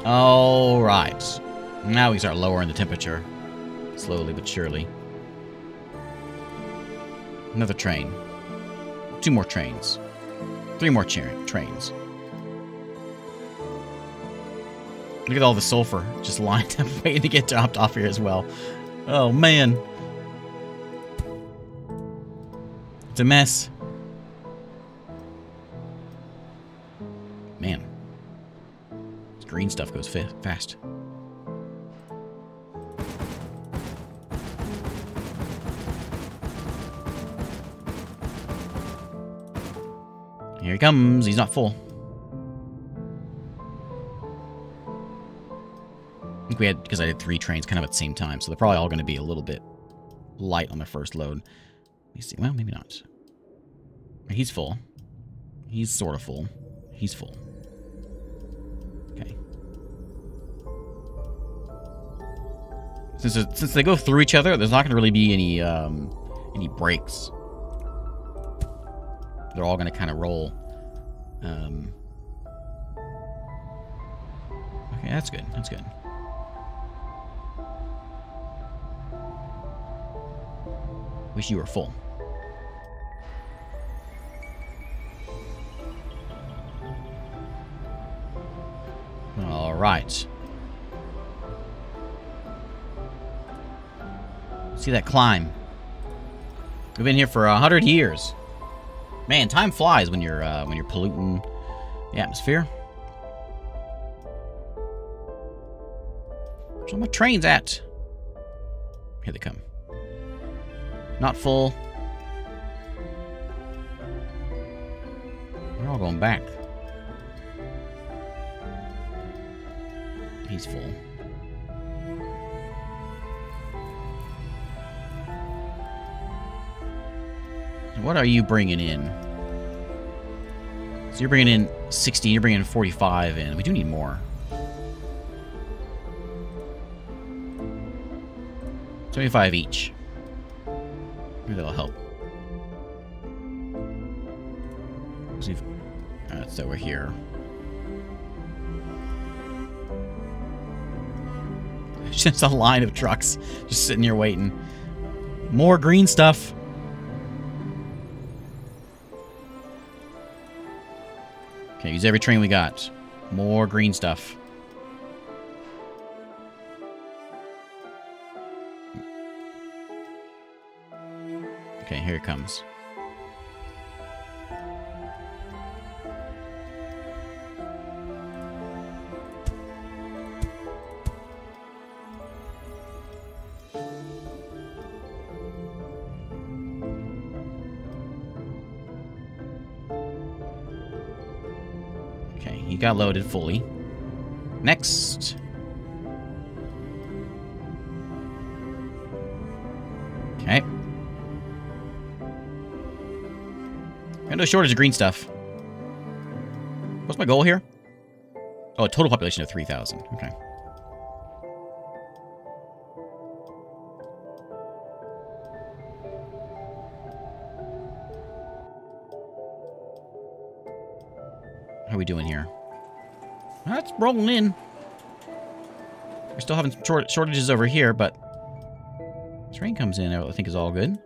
All right. Now we start lowering the temperature. Slowly but surely. Another train. 2 more trains. 3 more trains. Look at all the sulfur just lined up waiting to get dropped off here as well. Oh, man. It's a mess. Man. This green stuff goes fast. Here he comes. He's not full. I think we had, because I did 3 trains kind of at the same time, so they're probably all going to be a little bit light on their first load. Let me see. Well, maybe not. He's full. He's sort of full. He's full. Okay. Since they go through each other, there's not going to really be any breaks. They're all going to kind of roll. Okay, that's good. That's good. Wish you were full. All right. See that climb? We've been here for 100 years. Man, time flies when you're polluting the atmosphere. Where's all my trains at? Here they come. Not full. We're all going back. He's full. What are you bringing in? So you're bringing in 60, you're bringing 45 in. We do need more. 25 each. Maybe that'll help. See if, that's over here. Just a line of trucks just sitting here waiting. More green stuff. Okay, use every train we got. More green stuff. Okay, here it comes. Okay, he got loaded fully. Next. Okay. Got no shortage of green stuff. What's my goal here? Oh, a total population of 3,000. Okay. How are we doing here? That's rolling in. We're still having some shortages over here, but train comes in, I think is all good.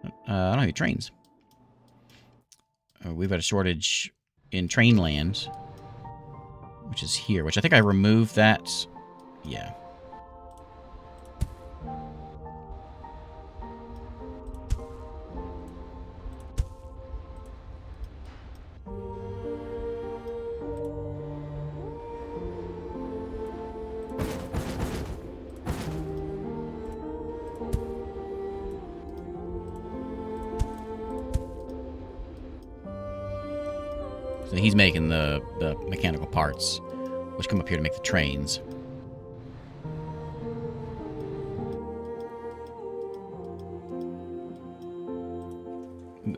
I don't have any trains. We've got a shortage in train land. which is here, which I think I removed that. Yeah. So he's making the mechanical parts, which come up here to make the trains.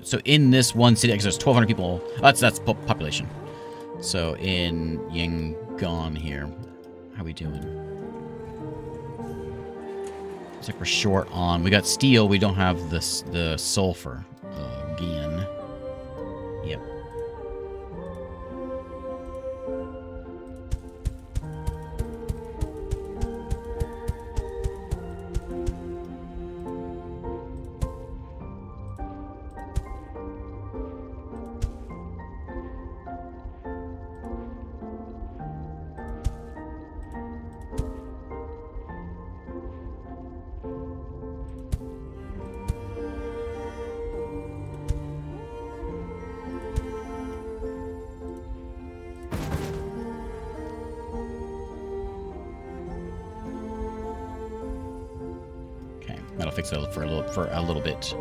So in this one city, because there's 1,200 people, that's population. So in Yangon here, how we doing? Looks like we're short on. We got steel. We don't have the sulfur again. Yep. That'll fix it for a little bit.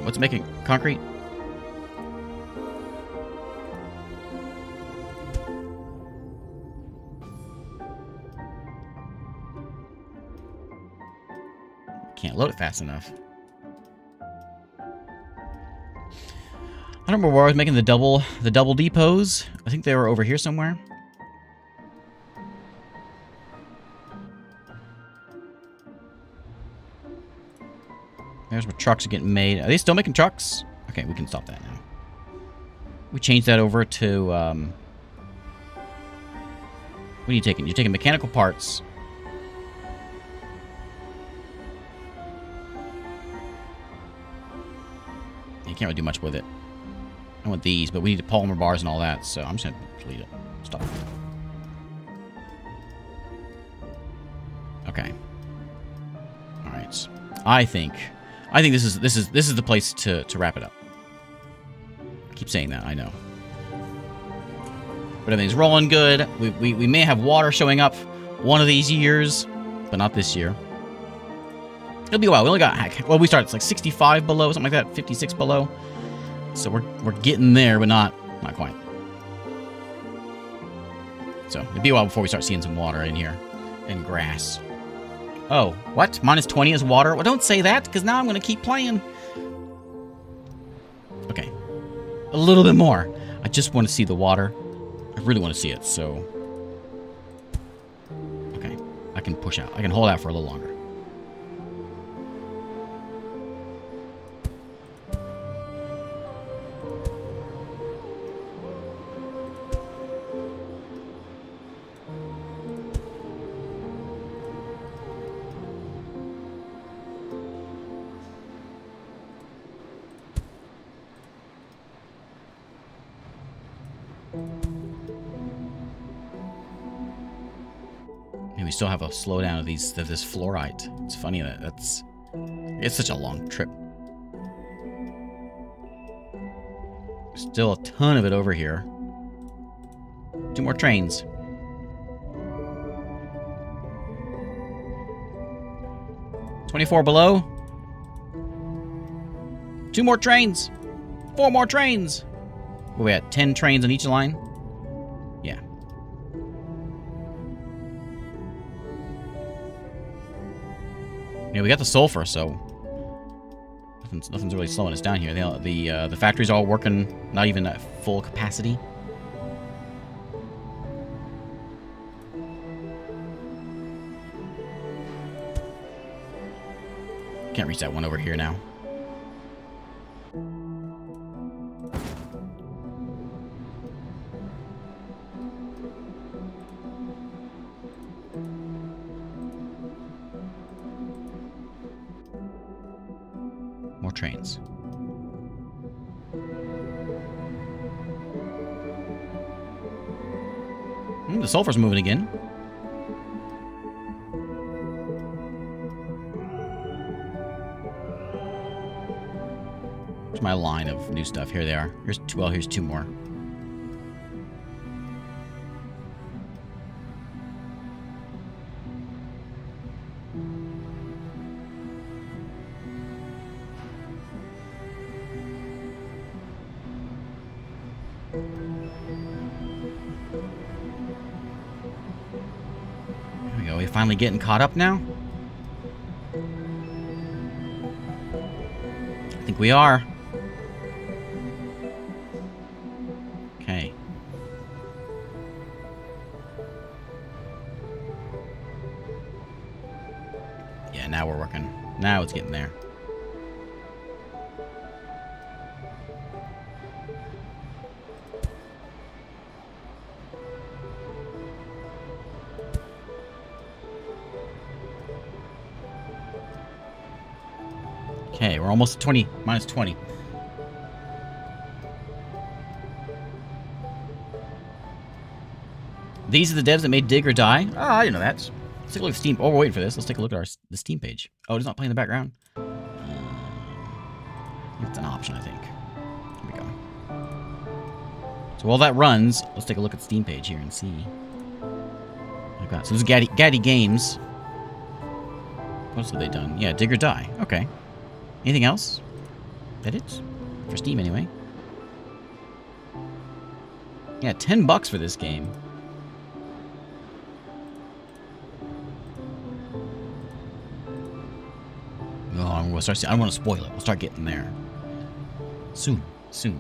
What's it making? Concrete? Can't load it fast enough. I don't remember where I was making the double depots. I think they were over here somewhere. There's where trucks are getting made. Are they still making trucks? Okay, we can stop that now. We changed that over to, what are you taking? You're taking mechanical parts. You can't really do much with it. I want these, but we need the polymer bars and all that, so I'm just gonna delete it. Stop. Okay. Alright. I think this is the place to wrap it up. I keep saying that, I know. But everything's rolling good. We may have water showing up one of these years, but not this year. It'll be a while. We only got, well, we started, it's like 65 below, something like that, 56 below. So we're getting there, but not quite. So it'll be a while before we start seeing some water in here and grass. Oh, what? Minus 20 is water? Well, don't say that, because now I'm going to keep playing. Okay. A little bit more. I just want to see the water. I really want to see it, so... Okay. I can push out. I can hold out for a little longer. We still have a slowdown of this fluorite. It's funny that it's such a long trip. Still a ton of it over here. 2 more trains. $24 below. 2 more trains. 4 more trains. What are we at? 10 trains on each line? Yeah. Yeah, we got the sulfur, so nothing's really slowing us down here. The factory's all working, not even at full capacity. Can't reach that one over here now. More trains. The sulfur's moving again. Here's my line of new stuff. Here they are. Here's two, well, here's two more. There we go. We finally getting caught up now? I think we are. Okay. Yeah, now we're working. Now it's getting there. Okay, we're almost at 20, minus 20. These are the devs that made Dig or Die? Oh, I didn't know that. Let's take a look at Steam. Oh, we're waiting for this. Let's take a look at the Steam page. Oh, it's not playing in the background? It's an option, I think. Here we go. So while that runs, let's take a look at the Steam page here and see. I've got, so this is Gaddy Games. What else have they done? Yeah, Dig or Die. Okay. Anything else? That it? For Steam, anyway. Yeah, $10 for this game. Oh, we'll start. I don't want to spoil it. We'll start getting there. Soon. Soon.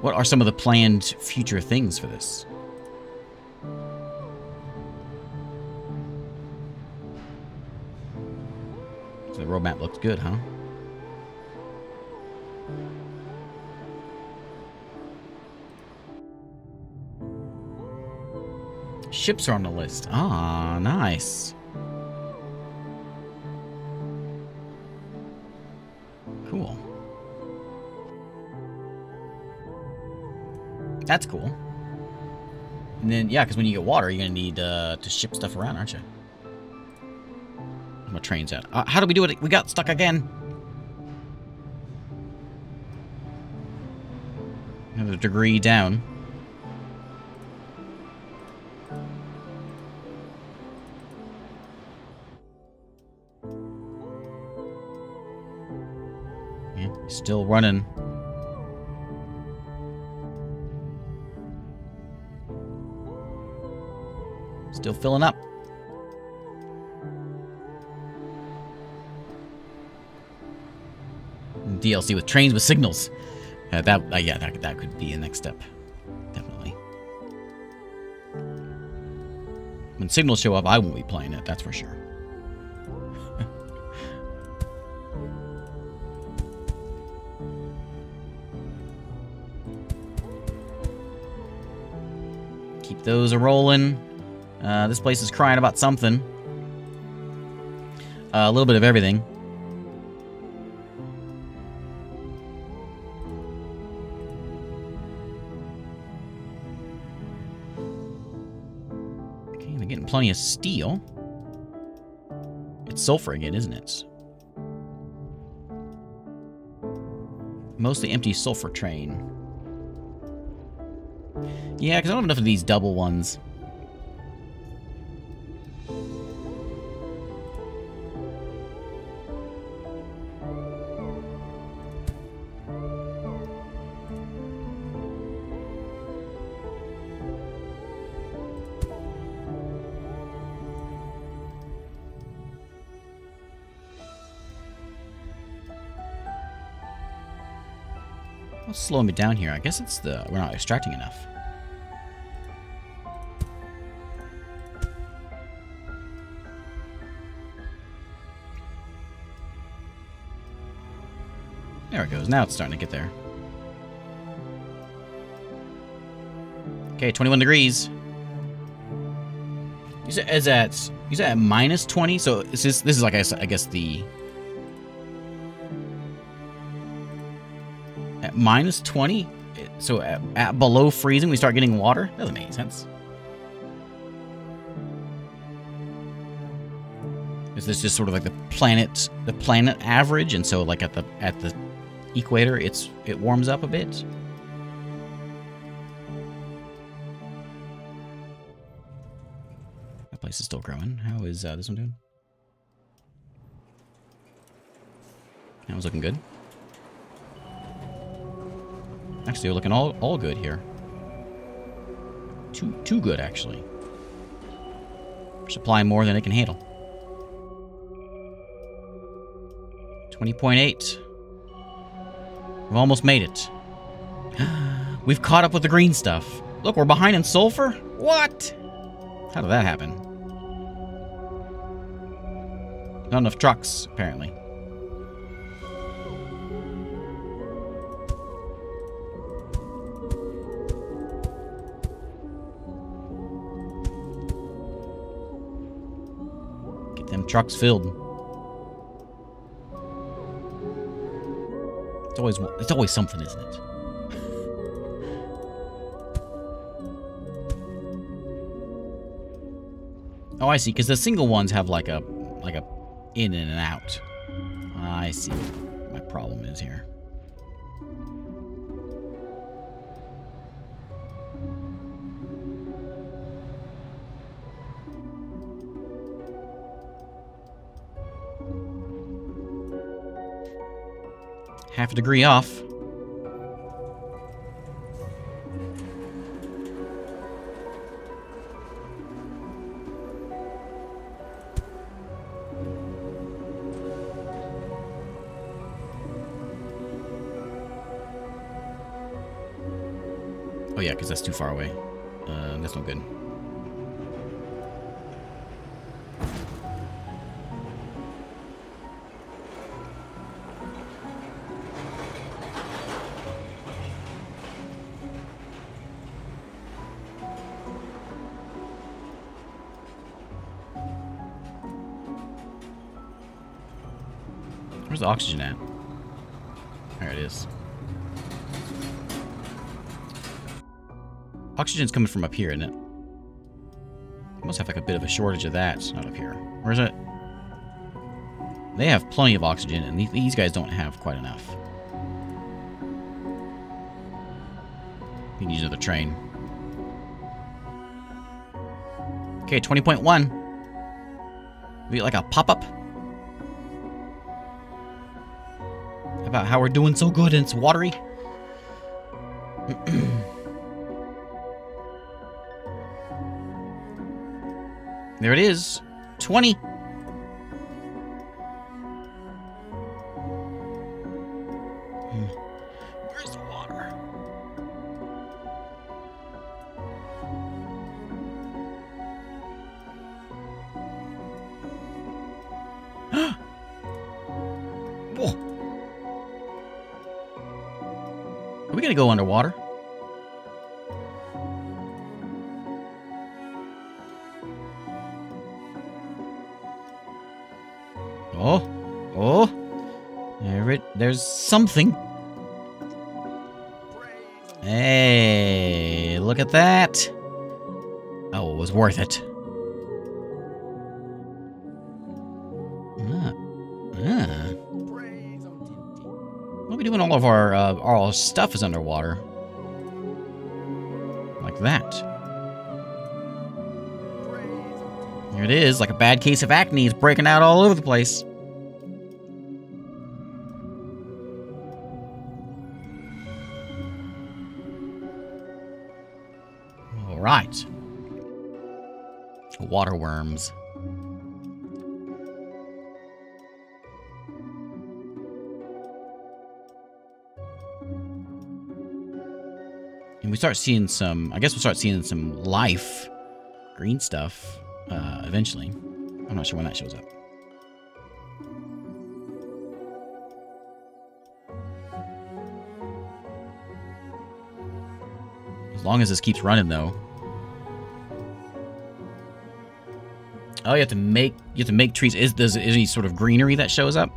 What are some of the planned future things for this? So the roadmap looks good, huh? Ships are on the list. Ah, nice. Cool. That's cool. And then, yeah, because when you get water, you're going to need to ship stuff around, aren't you? My train's out. How do we do it? We got stuck again. Another degree down. Yeah, still running. Still filling up. DLC with trains with signals. Yeah, that could be the next step. Definitely. When signals show up, I won't be playing it, that's for sure. Keep those a-rolling. This place is crying about something. A little bit of everything. Okay, they're getting plenty of steel. It's sulfur again, isn't it? Mostly empty sulfur train. Yeah, because I don't have enough of these double ones. What's slowing me down here? I guess it's we're not extracting enough. it goes. Now it's starting to get there. Okay, 21 degrees. You said at minus 20, so this is like I guess the at minus 20. So at below freezing, we start getting water. Doesn't make any sense. Is this just sort of like the planet average, and so like at the equator, it warms up a bit? That place is still growing. How is this one doing? That was looking good. Actually, we're looking all good here. Too good, actually. We're supplying more than it can handle. 20.8. We've almost made it. We've caught up with the green stuff. Look, we're behind in sulfur? What? How did that happen? Not enough trucks, apparently. Get them trucks filled. It's always something, isn't it? Oh, I see. Because the single ones have like a in and an out. I see what my problem is here. Half a degree off. Oh yeah, because that's too far away. That's no good. Where's the oxygen at? There it is. Oxygen's coming from up here, isn't it? Must have like a bit of a shortage of that. It's not up here. Where is it? They have plenty of oxygen, and these guys don't have quite enough. We need another train. Okay, 20.1. We get like a pop-up. About how we're doing so good and it's watery. There it is. 20. Where's the water? Whoa. Are we gonna go underwater? Oh, there's something. Hey, look at that. Oh, it was worth it. What are we doing? All of our stuff is underwater. Like that. Here it is, like a bad case of acne. It's breaking out all over the place. All right. Water worms. And we start seeing some, I guess we'll start seeing some life, green stuff, eventually. I'm not sure when that shows up. long as this keeps running, though. Oh, you have to make trees. Is there any sort of greenery that shows up?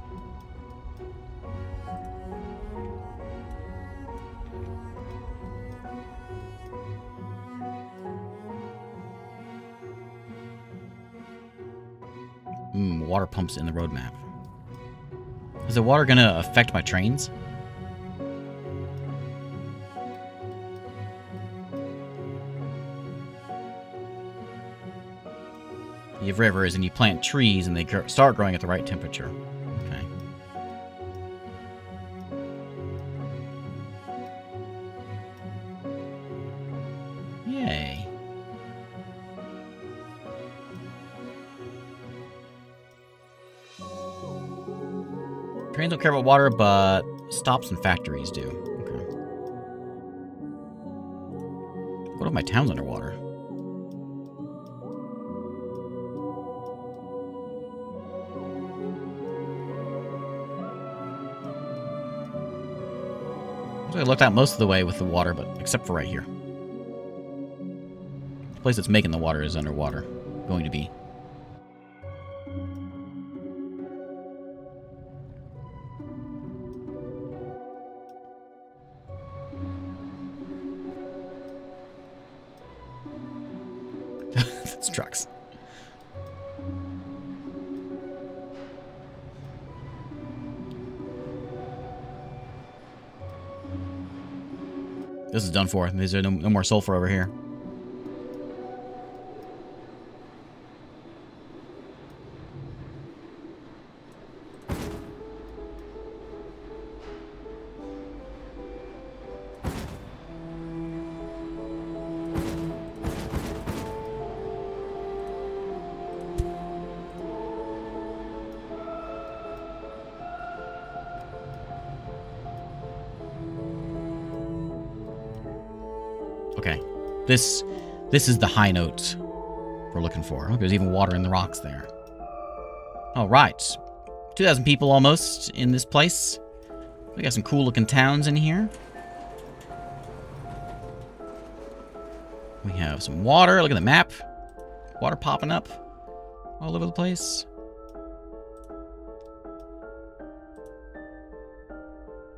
Water pumps in the roadmap. Is the water gonna affect my trains? You have rivers and you plant trees and they start growing at the right temperature. Okay. Yay. Trains don't care about water, but stops and factories do. Okay. What if my town's underwater? I looked out most of the way with the water, but except for right here. The place that's making the water is underwater. Going to be. It's trucks. This is done for. There's no more sulfur over here. Okay, this is the high note we're looking for. Oh, there's even water in the rocks there. All right, 2,000 people almost in this place. We got some cool looking towns in here. We have some water. Look at the map. Water popping up all over the place.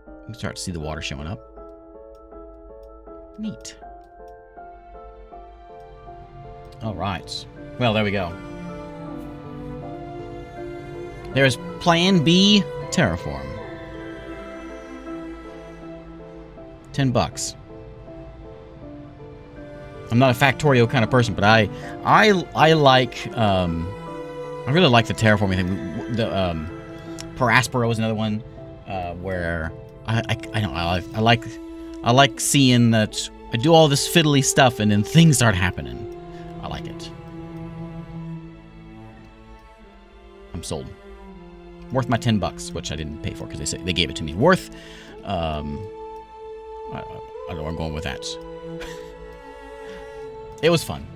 You can start to see the water showing up. Neat. All right. Well, there we go. There's Plan B Terraform. $10. I'm not a Factorio kind of person, but I like I really like the terraforming thing. The Paraspero is another one where I like seeing that I do all this fiddly stuff and then things start happening. I like it. I'm sold. Worth my $10, which I didn't pay for because they gave it to me. Worth. I don't know where I'm going with that. It was fun.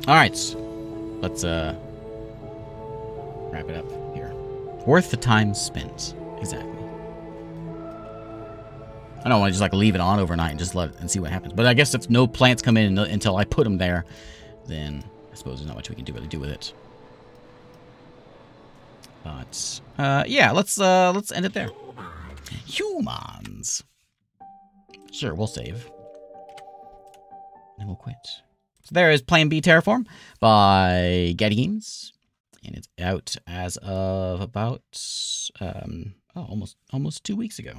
All right, let's wrap it up here. Worth the time spent. Exactly. I don't want to just like leave it on overnight and just let it and see what happens. But I guess if no plants come in until I put them there, then I suppose there's not much we can do with it. But yeah, let's end it there. Humans. Sure, we'll save. And we'll quit. So there is Plan B Terraform by Getty Games, and it's out as of about almost 2 weeks ago.